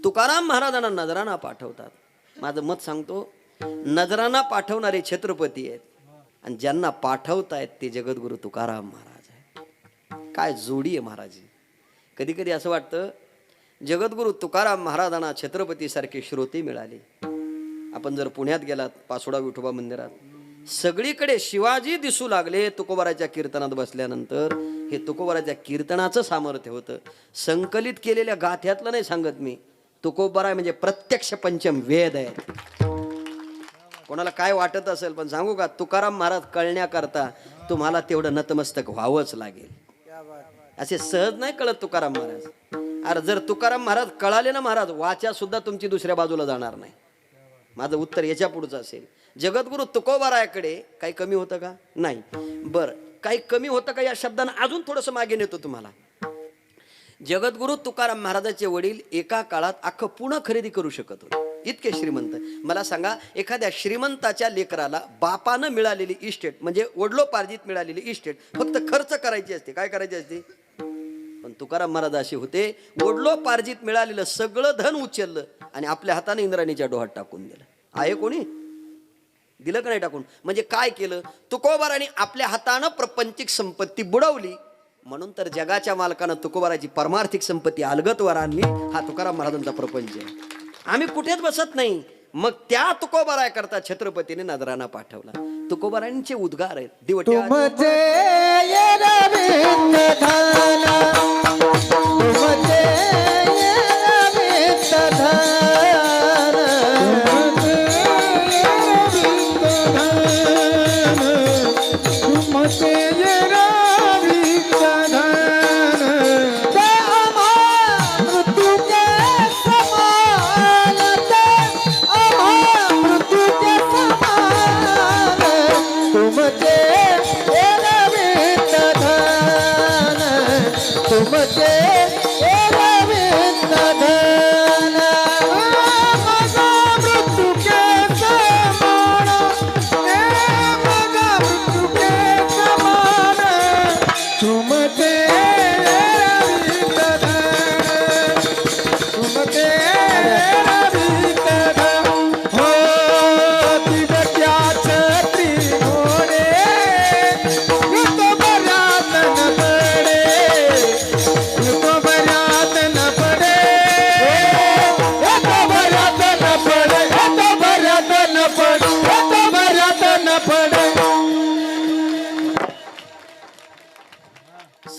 तुकाराम महाराजांना नजराणा पाठवतात. माझं मत सांगतो, नजराणा पाठवणारे छत्रपती आहेत आणि ज्यांना पाठवतायत ते जगद्गुरु तुकाराम महाराज आहेत. काय जोडी आहे महाराज. कधी कधी असं वाटतं जगद्गुरु तुकाराम महाराजांना छत्रपतीसारखे श्रोते मिळाले. आपण जर पुण्यात गेलात पासोडा विठोबा मंदिरात सगळीकडे शिवाजी दिसू लागले. तुकोबाराच्या कीर्तनात बसल्यानंतर हे तुकोबाराच्या कीर्तनाचं सामर्थ्य होतं. संकलित केलेल्या गाथ्यातलं नाही सांगत मी. तुकोबारा म्हणजे प्रत्यक्ष पंचम वेद आहे. कोणाला काय वाटत असेल पण सांगू का, तुकाराम महाराज कळण्याकरता तुम्हाला तेवढं नतमस्तक व्हावंच लागेल. असे सहज नाही कळत तुकाराम महाराज. अरे जर तुकाराम महाराज कळाले ना महाराज, वाचा सुद्धा तुमची दुसऱ्या बाजूला जाणार नाही. माझं उत्तर याच्या पुढचं असेल. जगद्गुरु तुकोबारायाकडे काही कमी होतं का? नाही. बरं, काही कमी होतं का या शब्दानं अजून थोडंसं मागे नेतो तुम्हाला. जगद्गुरु तुकाराम महाराजांचे वडील एका काळात अख्खं पुणे खरेदी करू शकत होते. इतके श्रीमंत. मला सांगा, एखाद्या श्रीमंताच्या लेकराला बापानं मिळालेली इस्टेट म्हणजे वडलोपार्जित मिळालेली इस्टेट फक्त खर्च करायची असते. काय करायची असते? पण तुकाराम महाराज असे होते, वडलोपार्जित मिळालेलं सगळं धन उचललं आणि आपल्या हाताने इंद्राणीच्या डोहात टाकून दिलं. आहे कोणी दिलं का नाही टाकून? म्हणजे काय केलं तुकोबाराने? आपल्या हातानं प्रपंचिक संपत्ती बुडवली. म्हणून तर जगाच्या मालकानं तुकोबाराची परमार्थिक संपत्ती अलगतवर आणली. हा तुकाराम महाराजांचा प्रपंच आहे. आम्ही कुठेच बसत नाही. मग त्या तुकोबाराया करता छत्रपतीने नजराणा पाठवला. तुकोबारायांचे उद्गार आहेत. दिवट्या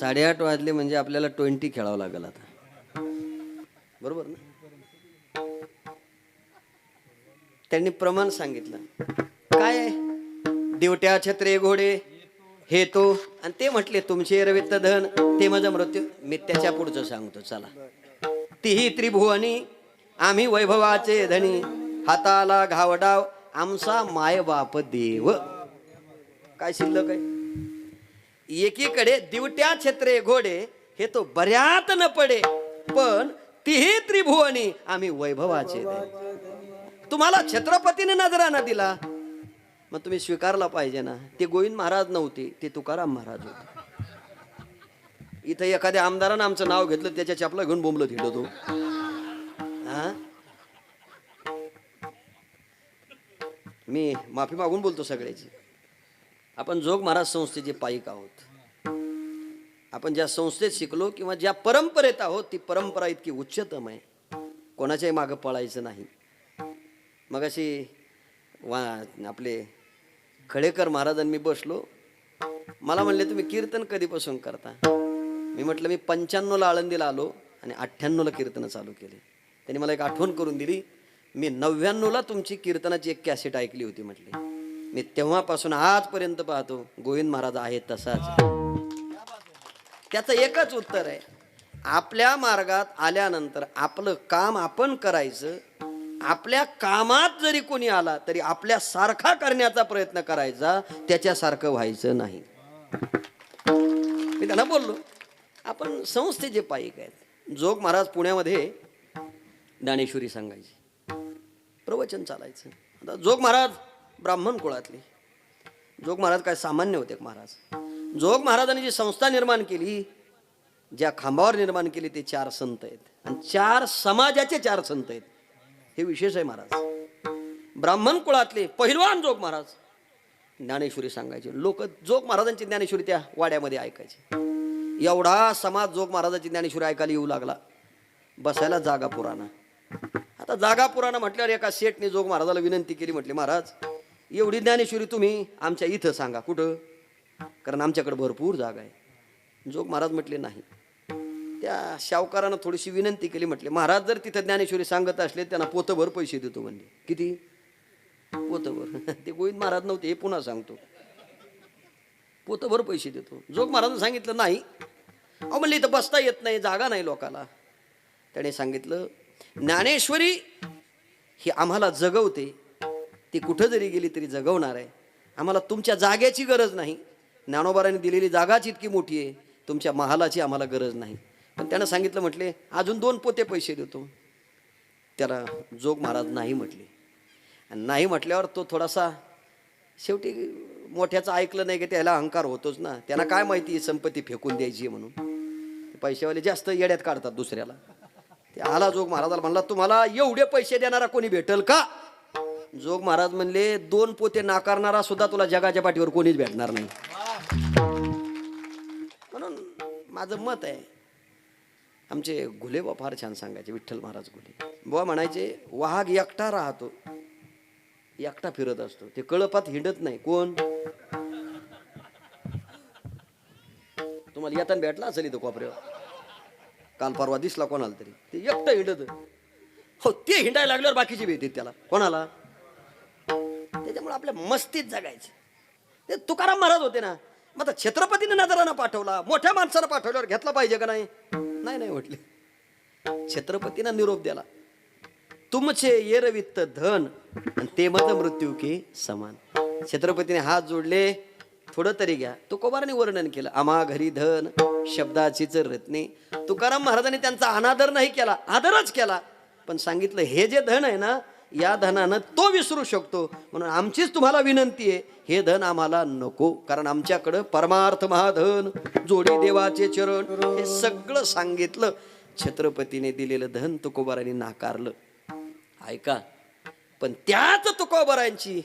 साडेआठ वाजले म्हणजे आपल्याला 20 खेळावं लागेल आता. बरोबर ना? त्यांनी प्रमाण सांगितलं. काय आहे? दिवट्या छत्रे घोडे हे तो, आणि ते म्हटले तुमचे रवित धन ते माझा मृत्यू. मी त्याच्या पुढचं सांगतो. चला. तिही त्रिभुवनी आम्ही वैभवाचे धनी, हाताला घावडाव आमचा माय बाप देव. काय शिल्लक आहे? एकीकडे दिवट्या छत्रे घोडे हे तो बऱ्यात न पडे, पण तिही त्रिभुवनी आम्ही वैभवाचे देव. तुम्हाला छत्रपतीने नजराणा दिला मग तुम्ही स्वीकारला पाहिजे ना. ते गोविंद महाराज नव्हते, ते तुकाराम महाराज होते. इथं एखाद्या आमदारानं आमचं नाव घेतलं त्याच्या चपला घेऊन बोंबलं थिडतो तो. हा, मी माफी मागून बोलतो सगळ्याची. आपण जोग महाराज संस्थेचे पाईक आहोत. आपण ज्या संस्थेत शिकलो किंवा ज्या परंपरेत आहोत ती परंपरा इतकी उच्चतम आहे, कोणाच्याही मागं पळायचं नाही. मग अशी आपले खळेकर महाराजांनी बसलो, मला म्हणले तुम्ही कीर्तन कधीपासून करता? मी म्हटलं मी 95ला आळंदीला आलो आणि 98ला कीर्तन चालू केले. त्यांनी मला एक आठवण करून दिली. मी 99ला तुमची कीर्तनाची एक कॅसेट ऐकली होती म्हटले. मी तेव्हापासून आजपर्यंत पाहतो गोविंद महाराज आहेत तसाच. त्याचं एकच उत्तर आहे, आपल्या मार्गात आल्यानंतर आपलं काम आपण करायचं. आपल्या कामात जरी कोणी आला तरी आपल्या सारखा करण्याचा प्रयत्न करायचा, त्याच्यासारखं व्हायचं नाही. मी त्यांना बोललो आपण संस्थेचे पाईक आहेत. जोग महाराज पुण्यामध्ये ज्ञानेश्वरी सांगायची, प्रवचन चालायचं. आता जोग महाराज ब्राह्मण कुळातले. जोग महाराज काय सामान्य होते महाराज. जोग महाराजांनी जी संस्था निर्माण केली, ज्या खांबावर निर्माण केली, ते 4 संत आहेत आणि 4 समाजाचे 4 संत आहेत. हे विशेष आहे. महाराज ब्राह्मण कुळातले पहिलवान जोग महाराज ज्ञानेश्वरी सांगायचे. लोक जोग महाराजांची ज्ञानेश्वरी त्या वाड्यामध्ये ऐकायचे. एवढा समाज जोग महाराजांची ज्ञानेश्वरी ऐकायला येऊ लागला. बसायला जागा पुराणा. आता जागा पुराणा म्हटल्यावर एका सेठने जोग महाराजाला विनंती केली. म्हटले, महाराज एवढी ज्ञानेश्वरी तुम्ही आमच्या इथं सांगा. कुठं? कारण आमच्याकडे भरपूर जागा आहे. जोग महाराज म्हटले नाही. त्या शावकारानं थोडीशी विनंती केली. म्हटले, महाराज जर तिथं ज्ञानेश्वरी सांगत असले त्यांना पोतभर पैसे देतो. म्हणजे किती? पोतभर. ते गोविंद महाराज नव्हते, हे पुन्हा सांगतो. पोतभर पैसे देतो. जोग महाराजांनी सांगितलं नाही. अहो म्हणले, इथं बसता येत नाही, जागा नाही लोकाला. त्याने सांगितलं, ज्ञानेश्वरी ही आम्हाला जगवते. ती कुठं जरी गेली तरी जगवणार आहे. आम्हाला तुमच्या जागेची गरज नाही. ज्ञानोबारांनी दिलेली जागाच इतकी मोठी आहे, तुमच्या महालाची आम्हाला गरज नाही. पण त्यानं सांगितलं, म्हटले अजून 2 पोते पैसे देतो. त्याला जोग महाराज नाही म्हटले. आणि नाही म्हटल्यावर तो थोडासा, शेवटी मोठ्याचं ऐकलं नाही की त्याला अहंकार होतोच ना. त्यांना काय माहिती संपत्ती फेकून द्यायची म्हणून. ते पैशावाले जास्त येड्यात काढतात दुसऱ्याला. ते आला जोग महाराजाला म्हणला, तुम्हाला एवढे पैसे देणारा कोणी भेटल का? जोग महाराज म्हणले, 2 पोते नाकारणारा सुद्धा तुला जगाच्या पाठीवर कोणीच भेटणार नाही. म्हणून माझं मत आहे, आमचे घुले बा फार छान सांगायचे. विठ्ठल महाराज घुले बुवा म्हणायचे, वाघ एकटा राहतो, एकटा फिरत असतो, ते कळपात हिंडत नाही. कोण? तुम्हाला येताना भेटला असेल इथं कोपऱ्यावर, काल परवा दिसला कोणाला तरी. ते एकटं हिंडत. हो, ते हिंडायला लागल्यावर बाकीचे भेटतात त्याला. कोणाला? त्याच्यामुळे आपल्या मस्तीत जगायचं. ते तुकाराम महाराज होते ना. मग आता छत्रपतीने नजरानं पाठवला, मोठ्या माणसानं पाठवल्यावर घेतला पाहिजे का नाही? नाही नाही म्हटले. छत्रपतीनं निरोप दिला, तुमचे येरवित्त धन आणि ते मत मृत्यू की समान. छत्रपतीने हात जोडले, थोडं तरी घ्या. तुकोबारांनी वर्णन केलं, आम्हा घरी धन शब्दाचीच रत्ने. तुकाराम महाराजांनी त्यांचा अनादर नाही केला, आदरच केला. पण सांगितलं, हे जे धन आहे ना, या धनानं तो विसरू शकतो. म्हणून आमचीच तुम्हाला विनंती आहे, हे धन आम्हाला नको. कारण आमच्याकडं परमार्थ महाधन, जोडी देवाचे चरण, हे सगळं सांगितलं. छत्रपतीने दिलेलं धन तुकोबारांनी नाकारलं. ऐका, पण त्याच तुकोबारांची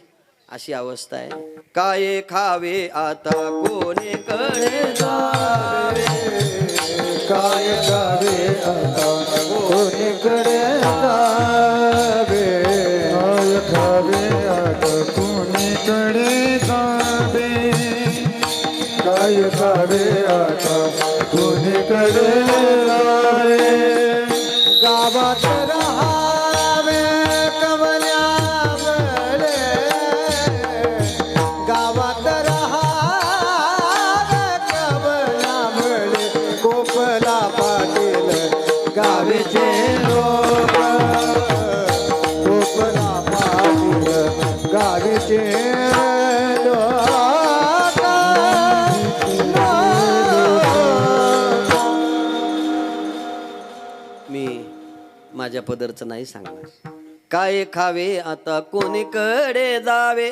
अशी अवस्था आहे, काय खावे आता कोणीकडे जावे, काय गावे आता कोणीकडे जावे, काय खावे आता कोणीकडे जावे, काय खावे आता कोणीकडे जावे, गावात राहावे कमल्या बळे, गावात राहावे कमल्या बळे, कोपला पाटील गावीचे लोक, कोपला पाटील गावीचे लोक. मी माझ्या पदरचं नाही सांगणार. काय खावे आता कोणीकडे जावे,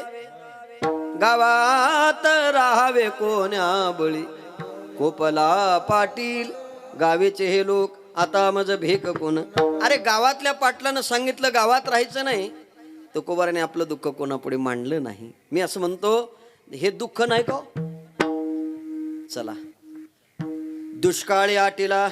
गावात राहावे कोण्या बळी, कोपला पाटील गावेचे हे लोक, आता माझं भेक कोण. अरे गावातल्या पाटलानं सांगितलं गावात राहायचं नाही, तुकोबाराने आपलं दुःख कोणापुढे मांडलं नाही. मी असं म्हणतो, हे दुःख नाही का? चला, दुष्काळी आटीला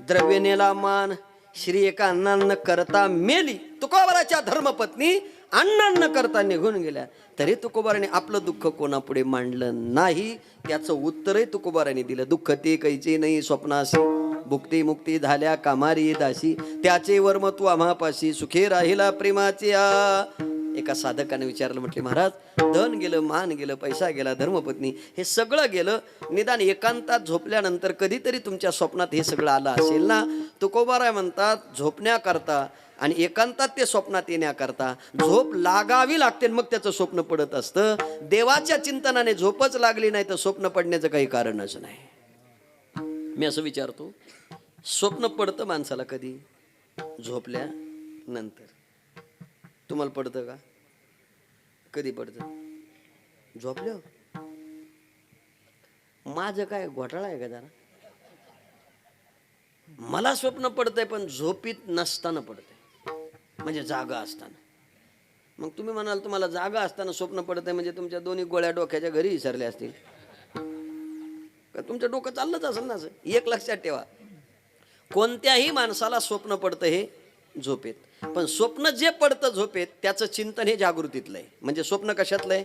द्रव्य नेला मान, श्री एका अन्नान्न करता मेली. तुकोबाराच्या धर्मपत्नी अन्नान्न करता निघून गेल्या, तरी तुकोबाराने आपलं दुःख कोणापुढे मांडलं नाही. त्याचं उत्तरही तुकोबाराने दिलं, दुःख ते कैचे नाही स्वप्नासी, भुक्ती मुक्ती झाल्या कामारी दासी, त्याचे वर्म तू आम्हापाशी, सुखे राहिला प्रेमाचे. एका साधकाने विचारलं, म्हटले महाराज, धन गेलं, मान गेलं, पैसा गेला, धर्मपत्नी, हे सगळं गेलं, निदान एकांतात झोपल्यानंतर कधीतरी तुमच्या स्वप्नात हे सगळं आलं असेल ना? तुकोबाराय म्हणतात, झोपण्याकरता आणि एकांतात ते स्वप्नात येण्याकरता झोप लागावी लागते, मग त्याचं स्वप्न पडत असतं. देवाच्या चिंतनाने झोपच लागली नाही तर स्वप्न पडण्याचं काही कारणच नाही. मी असं विचारतो, स्वप्न पडतं माणसाला कधी? झोपल्यानंतर. तुम्हाला पडतं का? कधी पडतं? झोपल्यावर. माझं काय घोटाळा आहे का जरा? मला स्वप्न पडतंय पण झोपीत नसताना पडतंय, म्हणजे जागा असताना. मग तुम्ही म्हणाल तुम्हाला जागा असताना स्वप्न पडतंय म्हणजे तुमच्या दोन्ही गोळ्या डोक्याच्या घरी विसरल्या असतील का? तुमचं डोकं चाललंच असेल ना. असं एक लक्षात ठेवा, कोणत्याही माणसाला स्वप्न पडतं हे झोपेत, पण स्वप्न जे पडतं झोपेत त्याचं चिंतन हे जागृतीतलं आहे. म्हणजे स्वप्न कशातलं आहे?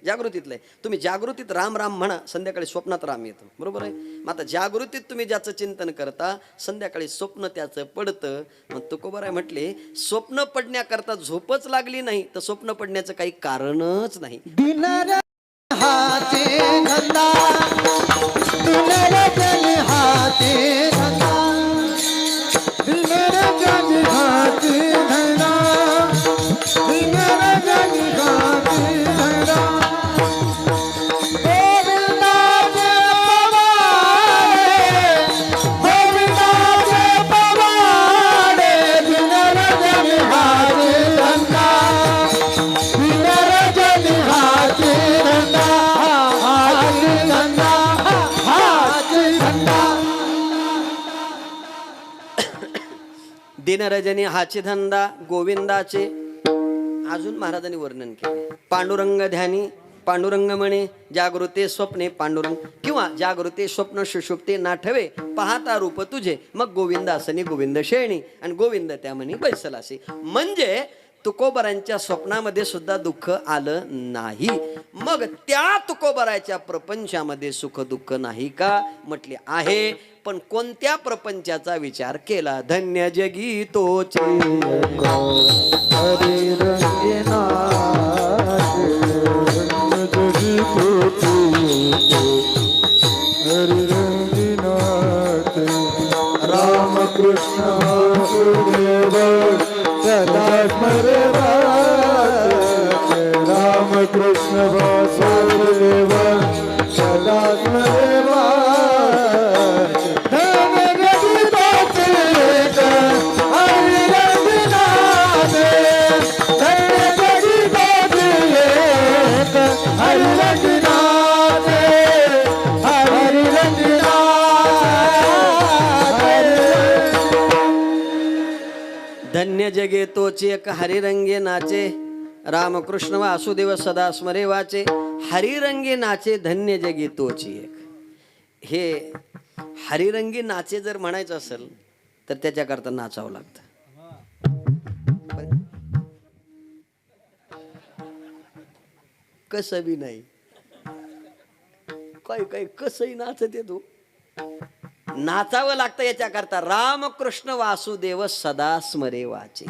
जागृतीतलं आहे. तुम्ही जागृतीत राम राम म्हणा, संध्याकाळी स्वप्नात राम येतं, बरोबर आहे. मग आता जागृतीत तुम्ही ज्याचं चिंतन करता, संध्याकाळी स्वप्न त्याचं पडतं. मग तुकोबाराय म्हटले, स्वप्न पडण्याकरता झोपच लागली नाही तर स्वप्न पडण्याचं काही कारणच नाही. दिनर हाते धंदा, दिनर जन हाते धंदा, दिनर जन हाते धंदा, दिनर जन हाते धंदा. गोविंदाचे पवाडे, गोविंदाचे पवाडे, दिनर जन हाते धंदा, दिनर जन हाते धंदा, हाते धंदा, हाते धंदा. दिनरजनी हाचे धंदा गोविंदाचे. अजून महाराजांनी वर्णन केले, पांडुरंग ध्यानी पांडुरंग म्हणे, जागृते स्वप्ने पांडुरंग, किंवा जागृते स्वप्न सुषुप्ते नाठवे, पाहता रूप तुझे, मग गोविंदासनी गोविंद शेणी, आणि गोविंद त्या म्हणी बैसलासे. म्हणजे तुकोबरांच्या स्वप्नामध्ये सुद्धा दुःख आलं नाही. मग त्या तुकोबराच्या प्रपंचामध्ये सुख दुःख नाही का? म्हटले आहे, पण कोणत्या प्रपंचाचा विचार केला? धन्य जगी तोचे हरी रंगनाचे, जगी तोचे, हरी रंगनाचे. रामकृष्ण वासुदेव सदा स्मरे वाचे, रामकृष्ण वासुदेव सदा स्मरे वाचे. धन जगी तोचे हरी रंगनाचे, धन जगी तोचे हरी रंगनाचे, हरी रंगनाचे. धन्य जगे तोचे एक हरिरंगे नाचे, रामकृष्ण वासुदेव सदा स्मरे वाचे, हरिरंगे नाचे धन्य जगे तोचे एक. हे हरिरंगी नाचे जर म्हणायचं असेल तर त्याच्याकरता नाचावं लागतं. कसं बी नाही, काही काही कसंही नाचत येतो, नाचावं लागतं याच्याकरता. रामकृष्ण वासुदेव सदा स्मरे वाचे,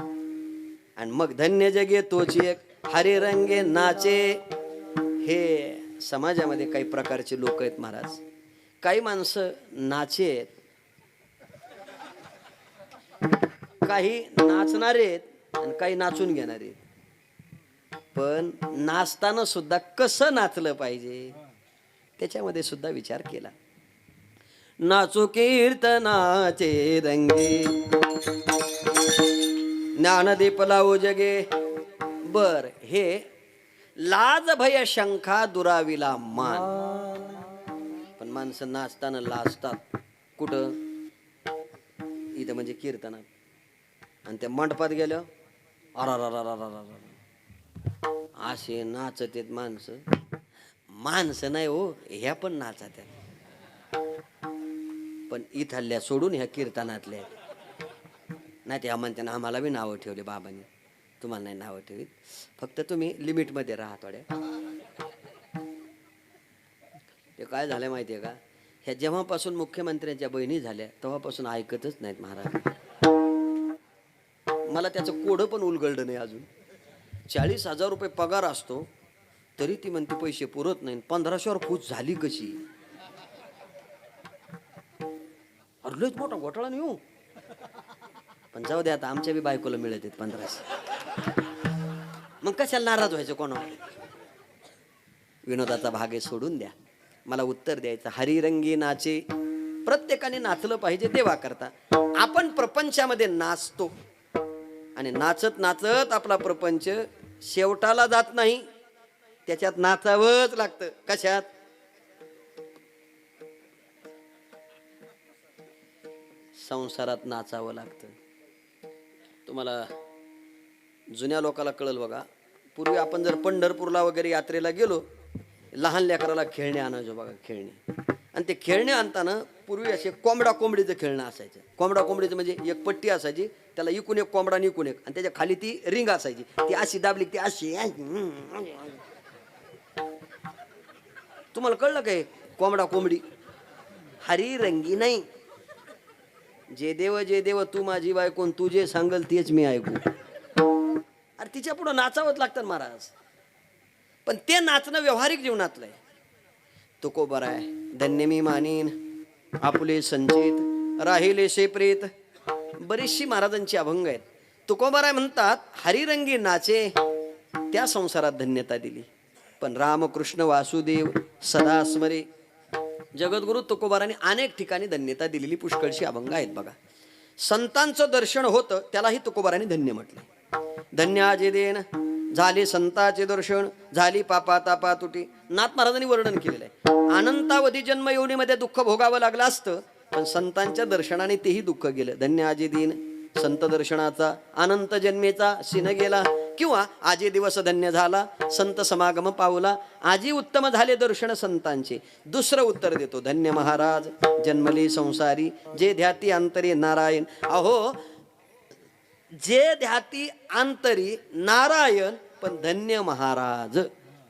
आणि मग धन्य जगे तोची एक हरिरंगे नाचे. हे समाजामध्ये काही प्रकारचे लोक आहेत महाराज. काही माणसं नाचे आहेत, काही नाचणारे आहेत, आणि काही नाचून घेणारे आहेत. पण नाचताना सुद्धा कसं नाचलं पाहिजे त्याच्यामध्ये सुद्धा विचार केला. नाचो कीर्तनाचे रंगे, ज्ञानदीप लावू जगे. बर, हे लाज भय शंका दुराविला मान. पण माणसं नाचताना लाजतात. कुठं? इथं म्हणजे कीर्तनात. आणि त्या मंडपात गेलं, अरा असे नाचत आहेत माणसं. माणसं नाही हो, ह्या पण नाचत आहेत. पण इथल्या सोडून ह्या कीर्तनातल्या नाही. त्या म्हणते आम्हाला बी नावं ठेवले बाबांनी, तुम्हाला नाही नावं ठेवीत, फक्त तुम्ही लिमिटमध्ये राहा थोड्या. ते काय झालं माहिती आहे का? ह्या जेव्हापासून मुख्यमंत्र्यांच्या बहिणी झाल्या तेव्हापासून ऐकतच नाहीत महाराज. मला त्याचं कोडं पण उलगडलं नाही अजून. 40,000 रुपये पगार असतो तरी ती म्हणते पैसे पुरत नाही. 1500वर फूट झाली कशी? अरे लयच मोठा घोटाळा नाही हो. पण जाऊ दे, आता आमच्या बी बायकोला मिळत आहेत 1500. मग कशाला नाराज व्हायचं कोणावर? विनोदाचा भाग आहे, सोडून द्या. मला उत्तर द्यायचं. हरिरंगी नाचे, प्रत्येकाने नाचलं पाहिजे देवा करता. आपण प्रपंचामध्ये नाचतो आणि नाचत नाचत आपला प्रपंच शेवटाला जात नाही, त्याच्यात नाचावंच लागतं. कशात? संसारात नाचावं लागतं. तुम्हाला जुन्या लोकाला कळलं बघा. पूर्वी आपण जर पंढरपूरला वगैरे यात्रेला गेलो, लहान लेकराला खेळणे आणायचो बघा, खेळणे. आणि ते खेळणे आणताना पूर्वी असे कोंबडा कोंबडीचं खेळणं असायचं. कोंबडा कोंबडीचं म्हणजे एक पट्टी असायची, त्याला इकून एक कोंबडा आणि इकून एक, आणि त्याच्या खाली ती रिंग असायची. ती अशी दाबली ती अशी. तुम्हाला कळलं काय कोंबडा कोंबडी? हरी रंगी नाही. जे देव तू माझी बायको, तू जे सांगल तेच मी ऐकू. अरे तिच्या पुढं नाचावंच लागतं महाराज. पण ते नाचणं व्यावहारिक जीवनातलं आहे. तुकोबरा आहे, धन्य मी मानीन आपुले संचित राहिले शेप्रेत. बरीचशी महाराजांची अभंग आहेत. तुकोबराय म्हणतात, हरिरंगी नाचे त्या संसारात धन्यता दिली. पण रामकृष्ण वासुदेव सदा स्मरे. जगद्गुरु तुकोबाराने अनेक ठिकाणी धन्यता दिलेली पुष्कळशी अभंग आहेत बघा. संतांचं दर्शन होतं त्यालाही तुकोबाराने धन्य म्हटलं. धन्य आजे देन झाले संतांचे दर्शन, झाली पापा तापा तुटी. नाथ महाराजांनी वर्णन केलेलं आहे. अनंतावधी जन्म योनीमध्ये दुःख भोगावं लागलं असतं, पण संतांच्या दर्शनाने तेही दुःख गेलं. धन्य आजे दिन संत दर्शनाचा, अनंत जन्मेचा शिन गेला. किंवा आजी दिवस धन्य झाला, संत समागम पावला. आजी उत्तम झाले दर्शन संतांचे. दुसरं उत्तर देतो, धन्य महाराज जन्मले संसारी, जे ध्याती अंतरी नारायण. अहो, जे ध्याती अंतरी नारायण, पण धन्य महाराज.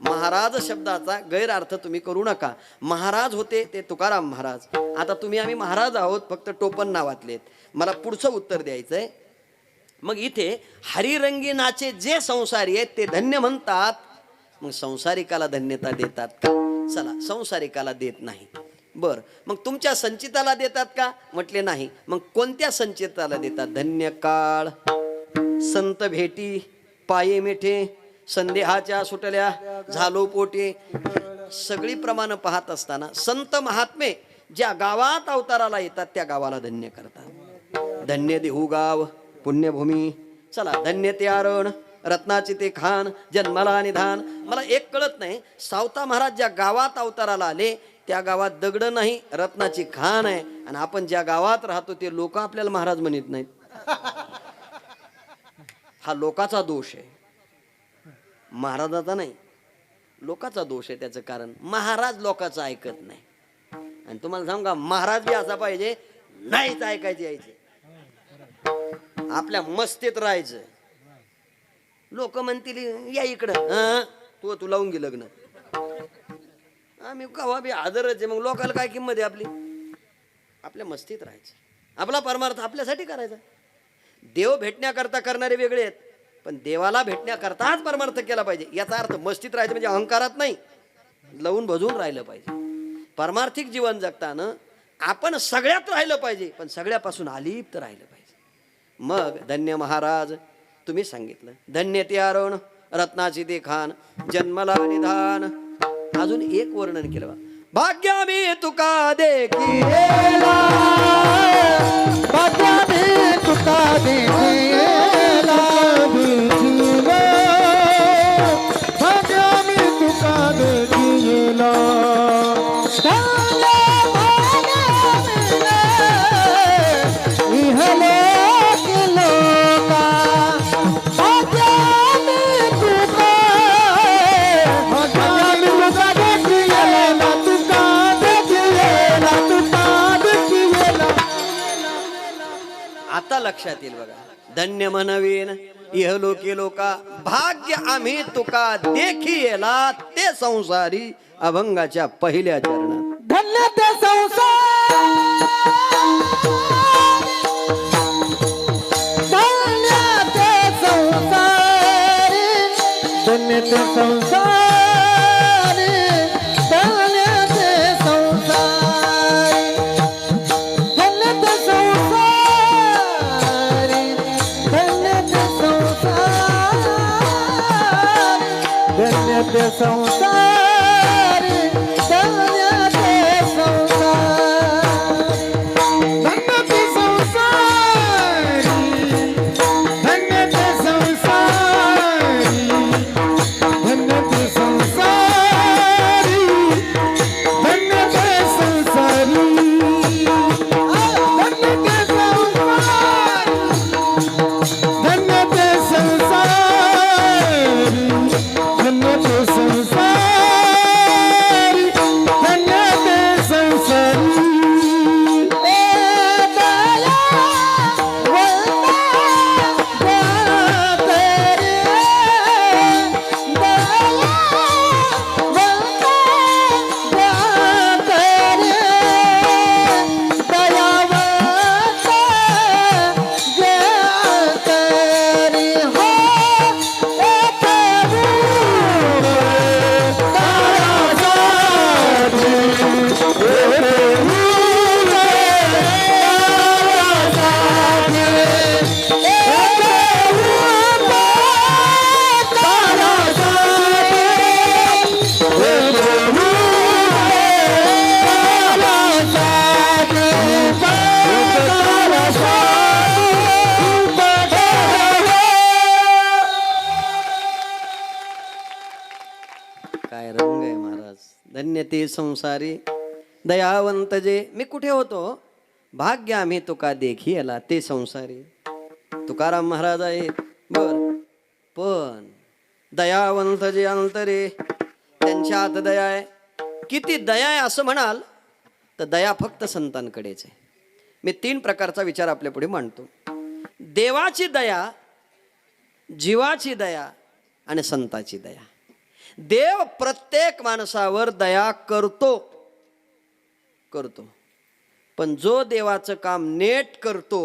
महाराज शब्दाचा गैरअर्थ तुम्ही करू नका. महाराज होते ते तुकाराम महाराज. आता तुम्ही आम्ही महाराज आहोत, फक्त टोपण नावातलेत. मला पुढचं उत्तर द्यायचंय. मग इथे हरिरंगी नाचे जे संसारी आहेत ते धन्य म्हणतात. मग संसारिकाला धन्यता देतात का? चला, संसारिकाला देत नाही. बर, मग तुमच्या संचिताला देतात का? म्हटले नाही. मग कोणत्या संचिताला देतात? धन्य काळ, संत भेटी, पाये मिठे, संदेहाच्या सुटल्या, झालो पोटे. सगळी प्रमाण पाहत असताना संत महात्मे ज्या गावात अवताराला येतात त्या गावाला धन्य करतात. धन्य देहू गाव पुण्यभूमी. चला, धन्य ते आरण रत्नाची ते खान, जन्माला निधान. मला एक कळत नाही, सावता महाराज ज्या गावात अवताराला आले त्या गावात दगड नाही, रत्नाची खान आहे, आणि आपण ज्या गावात राहतो ते लोक आपल्याला महाराज म्हणत नाहीत. हा लोकाचा दोष आहे, महाराजाचा नाही. लोकाचा दोष आहे. त्याचं कारण महाराज लोकांचं ऐकत नाही. आणि तुम्हाला सांगू का, महाराज बी असा पाहिजे, नाहीच ऐकायचे यायचे, आपल्या मस्तीत राहायचं. लोक म्हणतील या इकडं, तू लावून गे लग्न. आम्ही कवा बी आदरच आहे. मग लोकांना काय किंमत आहे आपली? आपल्या मस्तीत राहायचं, आपला परमार्थ आपल्यासाठी करायचा. देव भेटण्याकरता करणारे वेगळे आहेत, पण देवाला भेटण्याकरताच परमार्थ केला पाहिजे. याचा अर्थ मस्तीत राहायचं म्हणजे अहंकारात नाही, लावून भजून राहिलं पाहिजे. परमार्थिक जीवन जगताना आपण सगळ्यात राहिलं पाहिजे, पण सगळ्यापासून अलिप्त राहिलं पाहिजे. मग धन्य महाराज तुम्ही सांगितलं. धन्य ते आरण रत्नाची ते खान, जन्मला निधान. अजून एक वर्णन केलं, भाग्या मी तुका देखिला, भाग्या मी तुका देखिला, भाग्या मी तुका देखिला. आता लक्षात येईल बघा. धन्य म्हणवीन इहलोकी लोका, भाग्य आम्ही तुका देखी येला, ते संसारी अभंगाच्या पहिल्या चरणात. धन्य ते संसार, धन्य ते संसारी, धन्य ते संसारी, धन्य ते संसारी, धन्य ते संसारी, धन्य ते संसारी, धन्य ते संसारी. ते संसारी दयावंत जे. मी कुठे होतो? भाग्य आम्ही तुका देखी आला ते संसारी. तुकाराम महाराज आहे बर, पण दयावंत जे अंतरे त्यांच्या आत दया आहे. किती दया आहे असं म्हणाल तर दया फक्त संतांकडेच आहे. मी 3 प्रकारचा विचार आपल्या पुढे मांडतो. देवाची दया, जीवाची दया आणि संताची दया. देव प्रत्येक माणसावर दया करतो, पण जो देवाचं काम नेट करतो,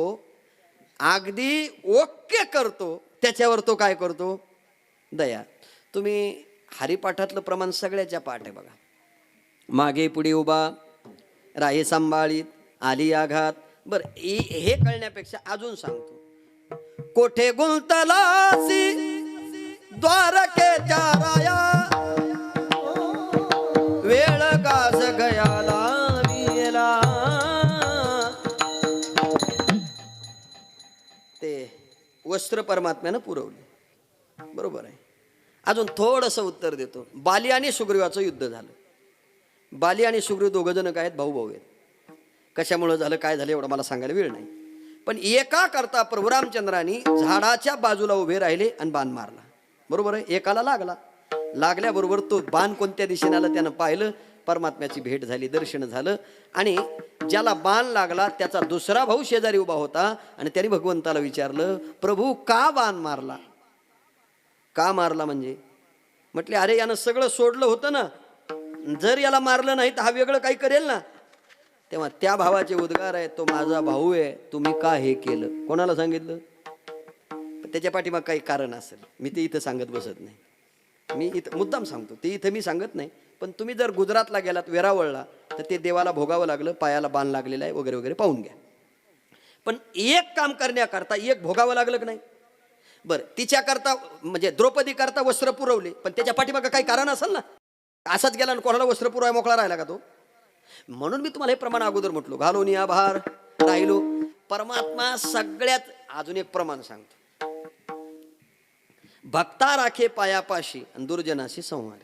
अगदी ओके करतो, त्याच्यावर तो काय करतो? दया. तुम्ही हरिपाठातलं प्रमाण सगळ्याच्या पाठ आहे बघा. मागे पुढे उभा, राही सांभाळीत, आली आघात. बर, हे कळण्यापेक्षा अजून सांगतो. कोठे गुंतलासी द्वारकेच्या राया, वेळ गास गयाला विला. ते वस्त्र परमात्म्यानं पुरवले, बरोबर आहे. अजून थोडंसं उत्तर देतो. बाली आणि सुग्रीवाचं युद्ध झालं. बाली आणि सुग्रीव दोघं जण काय आहेत? भाऊ भाऊ आहेत. कशामुळे झालं, काय झालं एवढं मला सांगायला वेळ नाही. पण एका करता प्रभू रामचंद्रांनी झाडाच्या बाजूला उभे राहिले आणि बाण मारला, बरोबर आहे. एकाला लागला, लागल्याबरोबर तो बाण कोणत्या दिशेने आला त्यानं पाहिलं. परमात्म्याची भेट झाली, दर्शन झालं. आणि ज्याला बाण लागला त्याचा दुसरा भाऊ शेजारी उभा होता आणि त्याने भगवंताला विचारलं, प्रभू का बाण मारला? का मारला म्हणजे? म्हटले, अरे यानं सगळं सोडलं होतं ना, जर याला मारलं नाही तर हा वेगळं काही करेल ना. तेव्हा त्या भावाचे उद्गार आहेत, तो माझा भाऊ आहे, तुम्ही का हे केलं? कोणाला सांगितलं? त्याच्या पाठीमाग काही कारण असेल, मी ते इथं सांगत बसत नाही. मी इथं मुद्दाम सांगतो, ते इथं मी सांगत नाही. पण तुम्ही जर गुजरातला गेलात, वेरावळला, तर ते देवाला भोगावं लागलं, पायाला बाण लागलेला आहे वगैरे वगैरे, पाहून घ्या. पण एक काम करण्याकरता एक भोगावं लागलं की नाही? बरं, तिच्याकरता म्हणजे द्रौपदी करता वस्त्र पुरवले, पण त्याच्या पाठीमागं काही कारण असेल ना. असाच गेला आणि कोणाला वस्त्र पुरवाय मोकळा राहिला का तो? म्हणून मी तुम्हाला हे प्रमाण अगोदर म्हटलो, घालून या भार राहिलो. परमात्मा सगळ्यात. अजून एक प्रमाण सांगतो. भक्ता राखे पायापाशी आणि दुर्जनाशी संहार.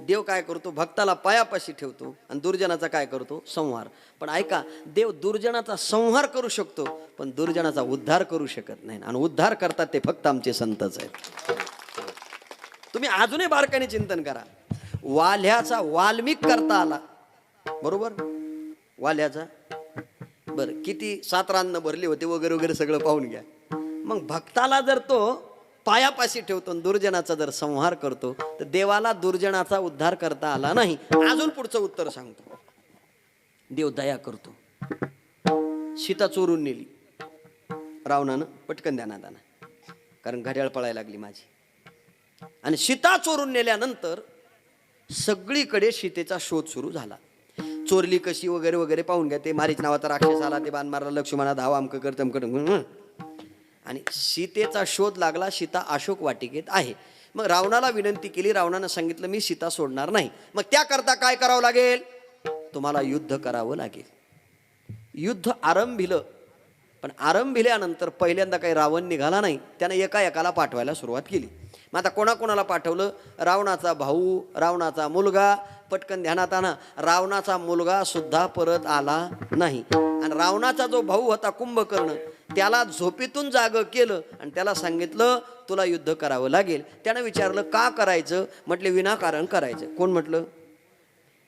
देव काय करतो? भक्ताला पायापाशी ठेवतो आणि दुर्जनाचा काय करतो? संहार. पण ऐका, देव दुर्जनाचा संहार करू शकतो, पण दुर्जनाचा उद्धार करू शकत नाही. आणि उद्धार करतात ते फक्त आमचे संतच आहेत. तुम्ही अजूनही बारकाईने चिंतन करा. वाल्याचा वाल्मिक करता आला, बरोबर? वाल्याचा बरं किती 7 रान्न भरले होते वगैरे वगैरे सगळं पाहून घ्या. मग भक्ताला जर तो पायापाशी ठेवतो, दुर्जनाचा जर संहार करतो, तर देवाला दुर्जनाचा उद्धार करता आला नाही. अजून पुढचं उत्तर सांगतो. देव दया करतो. सीता चोरून नेली रावणानं, पटकन ध्यानात आणा, कारण घड्याळ पळायला लागली माझी. आणि सीता चोरून नेल्यानंतर सगळीकडे सीतेचा शोध सुरू झाला. चोरली कशी वगैरे वगैरे पाहून घ्या. ते मारीच नावाचा राक्षस आला, ते बाण मारला, लक्ष्मणा धाव अमकं कर तमकं. आणि सीतेचा शोध लागला. सीता अशोक वाटिकेत आहे. मग रावणाला विनंती केली. रावणानं सांगितलं, मी सीता सोडणार नाही. मग त्याकरता काय करावं लागेल? तुम्हाला युद्ध करावं लागेल. युद्ध आरंभिलं, पण आरंभिल्यानंतर पहिल्यांदा काही रावण निघाला नाही. त्यानं एका एकाला पाठवायला सुरुवात केली. मग आता कोणाकोणाला पाठवलं? रावणाचा भाऊ, रावणाचा मुलगा. पटकन ध्यानात आणा, रावणाचा मुलगा सुद्धा परत आला नाही. आणि रावणाचा जो भाऊ होता कुंभकर्ण, त्याला झोपेतून जागं केलं आणि त्याला सांगितलं, तुला युद्ध करावं लागेल. त्यानं विचारलं, का करायचं? म्हटले, विनाकारण करायचं. कोण म्हटलं?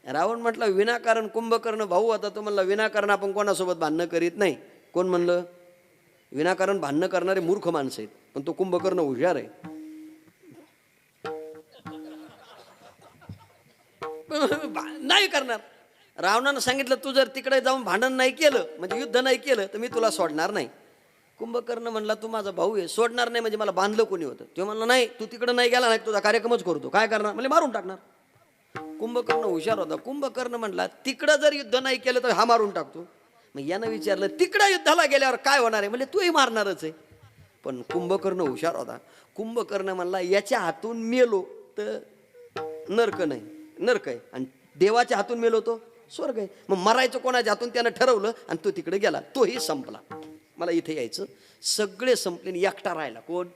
रावण म्हटलं, विनाकारण. कुंभकर्ण भाऊ होता तो म्हणला, विनाकारण आपण कोणासोबत भांडणं करीत नाही. कोण म्हणलं? विनाकारण भांडणं करणारे मूर्ख माणसं आहेत, पण तो कुंभकर्ण हुशार आहे. नाही करणार. रावणानं सांगितलं, तू जर तिकडे जाऊन भांडण नाही केलं, म्हणजे युद्ध नाही केलं, तर मी तुला सोडणार नाही. कुंभकर्ण म्हणला, तू माझा भाऊ आहे, सोडणार नाही म्हणजे मला बांधलं कोणी होतं? तो म्हणला, नाही, तू तिकडे नाही गेला नाही, तुझा कार्यक्रमच करतो. काय करणार? म्हणजे मारून टाकणार. कुंभकर्ण हुशार होता. कुंभकर्ण म्हणला, तिकडं जर युद्ध नाही केलं तर हा मारून टाकतो. मग यानं विचारलं, तिकडं युद्धाला गेल्यावर काय होणार आहे? म्हणजे तूही मारणारच आहे. पण कुंभकर्ण हुशार होता. कुंभकर्ण म्हणला, याच्या हातून मेलो तर नरक नाही, नरक आहे, आणि देवाच्या हातून मेलो तो स्वर्ग आहे. मग मरायचं कोणाच्या हातून? त्यानं ठरवलं आणि तो तिकडे गेला. तोही संपला. मला इथे यायचं. सगळे संपले, एकटा राहिला. कोण?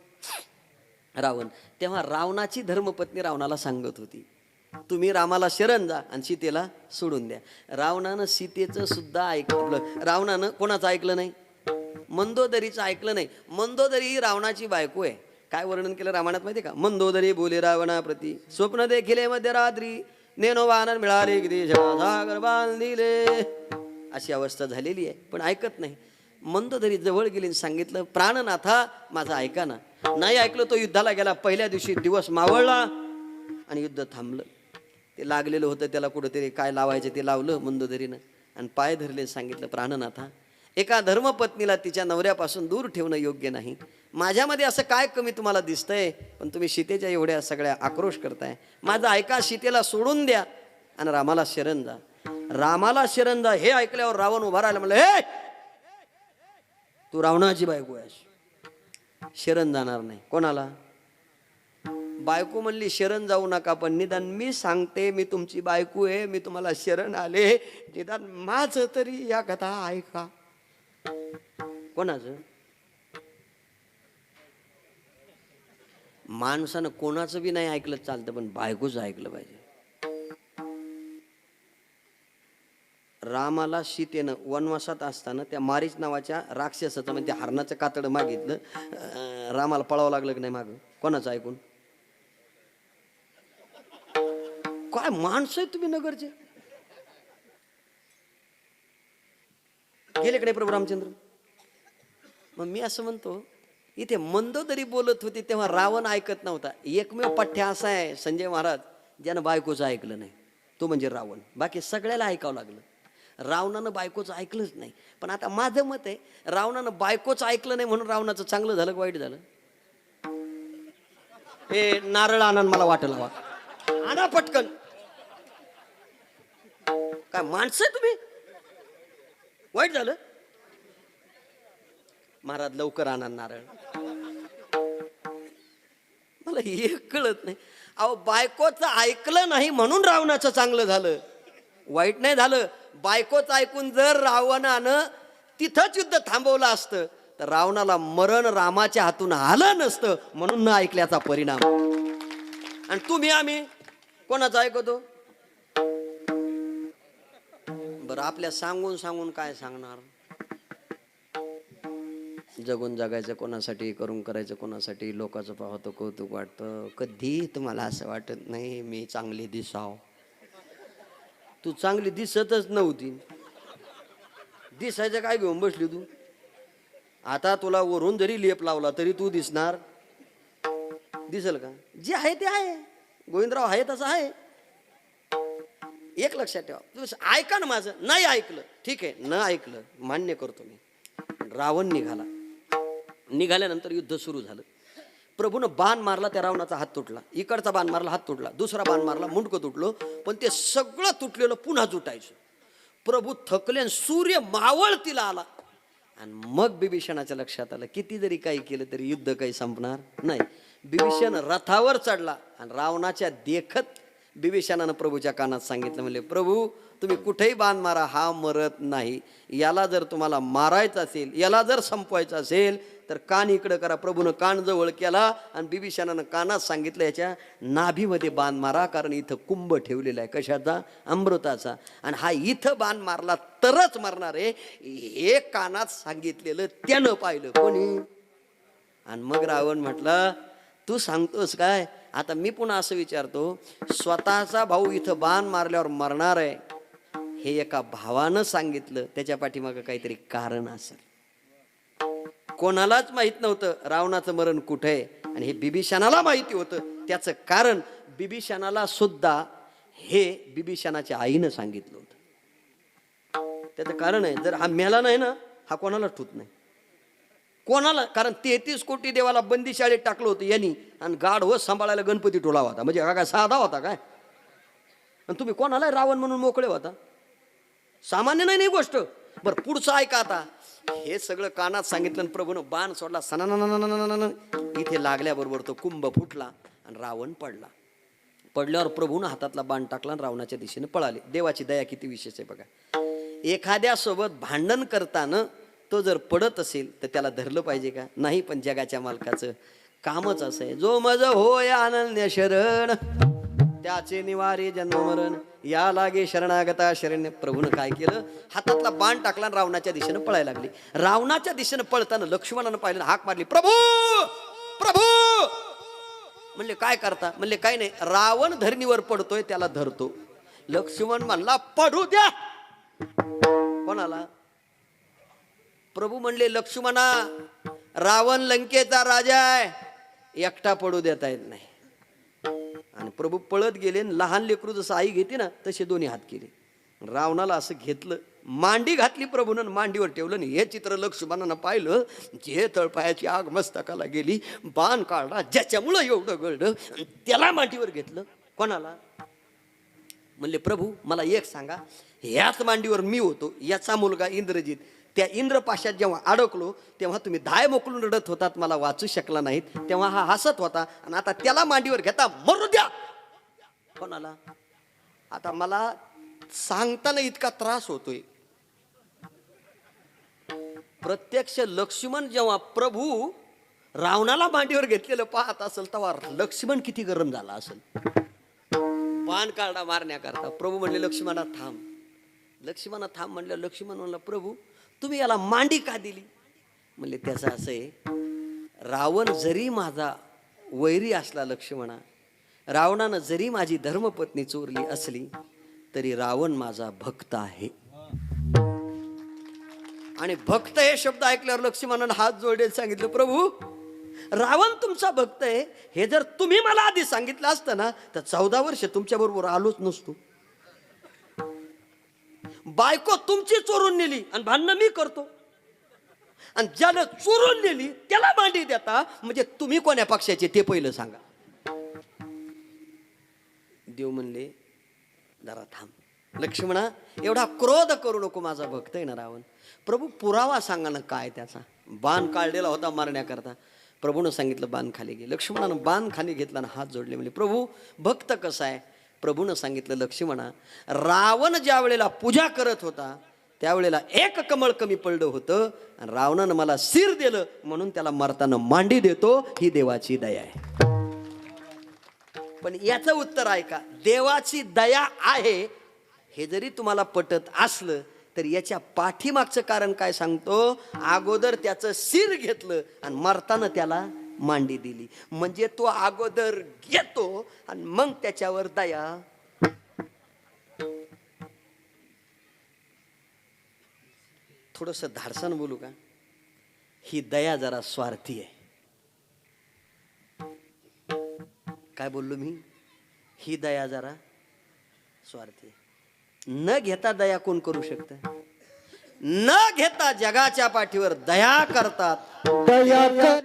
रावण. तेव्हा रावणाची धर्मपत्नी रावणाला सांगत होती, तुम्ही रामाला शरण जा आणि सीतेला सोडून द्या. रावणानं सीतेचं सुद्धा ऐकलं. रावणानं कोणाचं ऐकलं नाही? मंदोदरीचं ऐकलं नाही. मंदोदरी ही रावणाची बायको आहे. काय वर्णन केलं रामायणात माहिती आहे का? मंदोदरी बोले रावणाप्रती स्वप्न देखिले मध्यरात्री नेनो वानर मिळाले किती सागर बांधिले, अशी अवस्था झालेली आहे. पण ऐकत नाही. मंदोदरी जवळ गेली आणि सांगितलं, प्राणनाथा माझं ऐका ना. नाही ऐकलं. तो युद्धाला गेला. पहिल्या दिवशी दिवस मावळला आणि युद्ध थांबलं. ते लागलेलं होतं त्याला कुठंतरी काय लावायचं ते लावलं मंदोदरीनं आणि पाय धरले. सांगितलं, प्राणनाथा एका धर्मपत्नीला तिच्या नवऱ्यापासून दूर ठेवणं योग्य नाही. माझ्यामध्ये असं काय कमी तुम्हाला दिसतंय? पण तुम्ही सीतेच्या एवढ्या सगळ्या आक्रोश करताय. माझं ऐका, सीतेला सोडून द्या आणि रामाला शरण जा. रामाला शरण जा हे ऐकल्यावर रावण उभा राहिला. म्हणलं, हे तू रावणाची बायको आहेस, शरण जाणार नाही. कोणाला? बायको म्हणली शरण जाऊ नका, पण निदान मी सांगते मी तुमची बायको आहे, मी तुम्हाला शरण आले, निदान माझं तरी या कथा ऐका. कोणाचं? माणसानं कोणाचं बी नाही ऐकलं चालतं, पण बायकोचं ऐकलं पाहिजे. रामाला सीतेनं वनवासात असताना त्या मारीच नावाच्या राक्षसाचं म्हणजे हरणाचं कातडं मागितलं. रामाला पळावं लागलं की नाही मागं? कोणाचं ऐकून? काय माणसं आहे तुम्ही नगरचे. गेले कडे प्रभू रामचंद्र. मग मी असं म्हणतो, इथे मंदोदरी बोलत होती तेव्हा रावण ऐकत नव्हता. एकमेव पठ्ठ्या असा आहे संजय महाराज ज्यानं बायकोचं ऐकलं नाही, तो म्हणजे रावण. बाकी सगळ्याला ऐकावं लागलं. रावणानं बायकोचं ऐकलंच नाही. पण आता माझं मत आहे, रावणानं बायकोचं ऐकलं नाही म्हणून रावणाचं चांगलं झालं का वाईट झालं? हे नारळ आणा मला वाटलं लावा, आणा पटकन. काय माणसं आहे तुम्ही? वाईट झालं? महाराज लवकर आणा नारळ. मला हे कळत नाही. अहो बायकोचं ऐकलं नाही म्हणून रावणाचं चांगलं झालं, वाईट नाही झालं. बायकोचं ऐकून जर रावणानं तिथंच युद्ध थांबवलं असतं तर रावणाला मरण रामाच्या हातून आलं नसतं, म्हणून न ऐकल्याचा परिणाम. आणि तुम्ही आम्ही कोणाचं ऐकतो? बरं आपल्या सांगून सांगून काय सांगणार? जगून जगायचं कोणासाठी, करून करायचं कोणासाठी, लोकांचं पाहतो कौतुक वाटतं. कधी तुम्हाला असं वाटत नाही मी चांगली दिसाव? तू चांगली दिसतच नव्हती, दिसायचं काय घेऊन बसली तू? आता तुला वरून जरी लेप लावला तरी तू दिसणार? दिसल का? जे आहे ते आहे. गोविंदराव आहे तसं आहे. एक लक्षात ठेवा. तुम्ही ऐका ना माझं. नाही ऐकलं ठीक आहे, न ऐकलं मान्य करतो मी. रावण निघाला. निघाल्यानंतर युद्ध सुरू झालं. प्रभूनं बाण मारला, त्या रावणाचा हात तुटला. इकडचा बाण मारला, हात तुटला. दुसरा बाण मारला, मुंडकं तुटलं. पण ते सगळं तुटलेलं पुन्हा जुटायचं. प्रभू थकले आणि सूर्य मावळतीला आला. आणि मग बिभीषणाच्या लक्षात आलं किती जरी काही केलं तरी युद्ध काही संपणार नाही. बिभीषण रथावर चढला आणि रावणाच्या देखत बिभीषणानं प्रभूच्या कानात सांगितलं, म्हणले प्रभू तुम्ही कुठेही बाण मारा, हा मरत नाही. याला जर तुम्हाला मारायचं असेल, याला जर संपवायचं असेल तर कान इकडं करा. प्रभूनं कान जवळ केला आणि बिभीषणानं कानात सांगितलं याच्या नाभीमध्ये बाण मारा, कारण इथं कुंभ ठेवलेला आहे. कशाचा? अमृताचा. आणि हा इथं बाण मारला तरच मरणार आहे, हे कानात सांगितलेलं त्यानं पाहिलं. कोणी? आणि मग रावण म्हटलं तू सांगतोस काय? आता मी पुन्हा असं विचारतो, स्वतःचा भाऊ इथं बाण मारल्यावर मरणार आहे हे एका भावानं सांगितलं, त्याच्या पाठीमागं काहीतरी कारण असेल. कोणालाच माहित नव्हतं रावणाचं मरण कुठे आहे, आणि हे बिभीषणाला माहिती होतं. त्याचं कारण बिभीषणाला सुद्धा हे बिभीषणाच्या आईनं सांगितलं होतं. त्याचं कारण आहे, जर हा मेला नाही ना, हा कोणाला ठूत नाही कोणाला. कारण 33 कोटी देवाला बंदी शाळेत टाकलं होतं यांनी, आणि गाढवं सांभाळायला गणपती टोला होता. म्हणजे हा काय साधा होता काय? आणि तुम्ही कोणाला रावण म्हणून मोकळे होता? सामान्य नाही गोष्ट. बरं पुढचं ऐका आता. हे सगळं कानात सांगितलं. प्रभूनं बाण सोडला, सना इथे लागल्याबरोबर तो कुंभ फुटला आणि रावण पडला. पडल्यावर प्रभूनं हातातला बाण टाकला आणि रावणाच्या दिशेने पळाले. देवाची दया किती विशेष आहे बघा. एखाद्या सोबत भांडण करताना तो जर पडत असेल तर त्याला धरलं पाहिजे का? नाही. पण जगाच्या मालकाचं कामच असं आहे, जो मज होय अनन्य शरण त्याचे निवारे जन्ममरण या लागे शरणागता शरण्य. प्रभूनं काय केलं, हातातला बाण टाकला आणि रावणाच्या दिशेनं पळायला लागली. रावणाच्या दिशेनं पळताना लक्ष्मणानं पाहिलं, हाक मारली, प्रभू प्रभू. म्हणले काय करता? म्हणले काय नाही, रावण धरणीवर पडतोय त्याला धरतो. लक्ष्मण म्हणला पडू द्या. कोणाला? प्रभू म्हणले लक्ष्मणा, रावण लंकेचा राजा आहे, एकटा पडू देता येत नाही. आणि प्रभू पळत गेले. लहान लेकरू जसं आई घेते ना तसे दोन्ही हात केले. रावणाला असं घेतलं, मांडी घातली प्रभूनं, मांडीवर ठेवलं. आणि हे चित्र लक्ष्मणानं पाहिलं. जे तळपायाची आग मस्तकाला गेली, बाण काढला ज्याच्यामुळं एवढं गळलं, त्याला मांडीवर घेतलं. कोणाला? म्हणले प्रभू मला एक सांगा, ह्याच मांडीवर मी होतो, याचा मुलगा इंद्रजित, त्या इंद्रपाशात जेव्हा अडकलो तेव्हा तुम्ही धाय मोकलून रडत होतात, मला वाचू शकला नाहीत, तेव्हा हा हसत होता, आणि आता त्याला मांडीवर घेता, मरू द्या. कोणाला? आता मला सांगताना इतका त्रास होतोय. प्रत्यक्ष लक्ष्मण जेव्हा प्रभू रावणाला मांडीवर घेतलेलं पाहत असेल तेव्हा लक्ष्मण किती गरम झाला असेल. बाण काढा मारण्याकरता. प्रभू म्हणले लक्ष्मणा थांब. लक्ष्मणा थांब म्हणलं. लक्ष्मण म्हणला प्रभू तुम्ही याला मांडी का दिली? म्हणले त्याचं असं आहे, रावण जरी माझा वैरी असला लक्ष्मणा, रावणानं जरी माझी धर्मपत्नी चोरली असली तरी रावण माझा भक्त आहे. आणि भक्त हे शब्द ऐकल्यावर लक्ष्मणानं हात जोडले, सांगितलं प्रभू रावण तुमचा भक्त आहे, हे जर तुम्ही मला आधी सांगितलं असतं ना तर 14 वर्ष तुमच्या बरोबर आलोच नसतो. बायको तुमची चोरून नेली आणि भांडणं मी करतो, आणि ज्यानं चोरून नेली त्याला मांडी देता, म्हणजे तुम्ही कोण्या पक्षाचे ते पहिलं सांगा. देव म्हणले जरा थांब लक्ष्मणा, एवढा क्रोध करू नको, माझा भक्त आहे ना रावण. प्रभू पुरावा सांगा ना काय त्याचा. बाण काढलेला होता मारण्याकरता. प्रभूनं सांगितलं बाण खाली घे. लक्ष्मणानं बाण खाली घेतला आणि हात जोडले. म्हणजे प्रभू भक्त कसा आहे? प्रभूनं सांगितलं लक्ष्मणा, रावण ज्या वेळेला पूजा करत होता त्यावेळेला एक कमळ कमी पडलं होतं, आणि रावणानं मला सिर दिलं म्हणून त्याला मरताना मांडी देतो, ही देवाची दया आहे. पण याचं उत्तर आहे का? देवाची दया आहे हे जरी तुम्हाला पटत असलं तर याच्या पाठीमागचं कारण काय सांगतो? अगोदर त्याचं सिर घेतलं आणि मरताना त्याला मांडी दिली. म्हणजे तो अगोदर घेतो आणि मग त्याच्यावर दया. थोडंसं धाडसानं बोलू का? ही दया जरा स्वार्थी आहे. काय बोललो मी? ही दया जरा स्वार्थी आहे. न घेता दया कोण करू शकतं? न घेता जगाच्या पाठीवर दया करतात. दया कर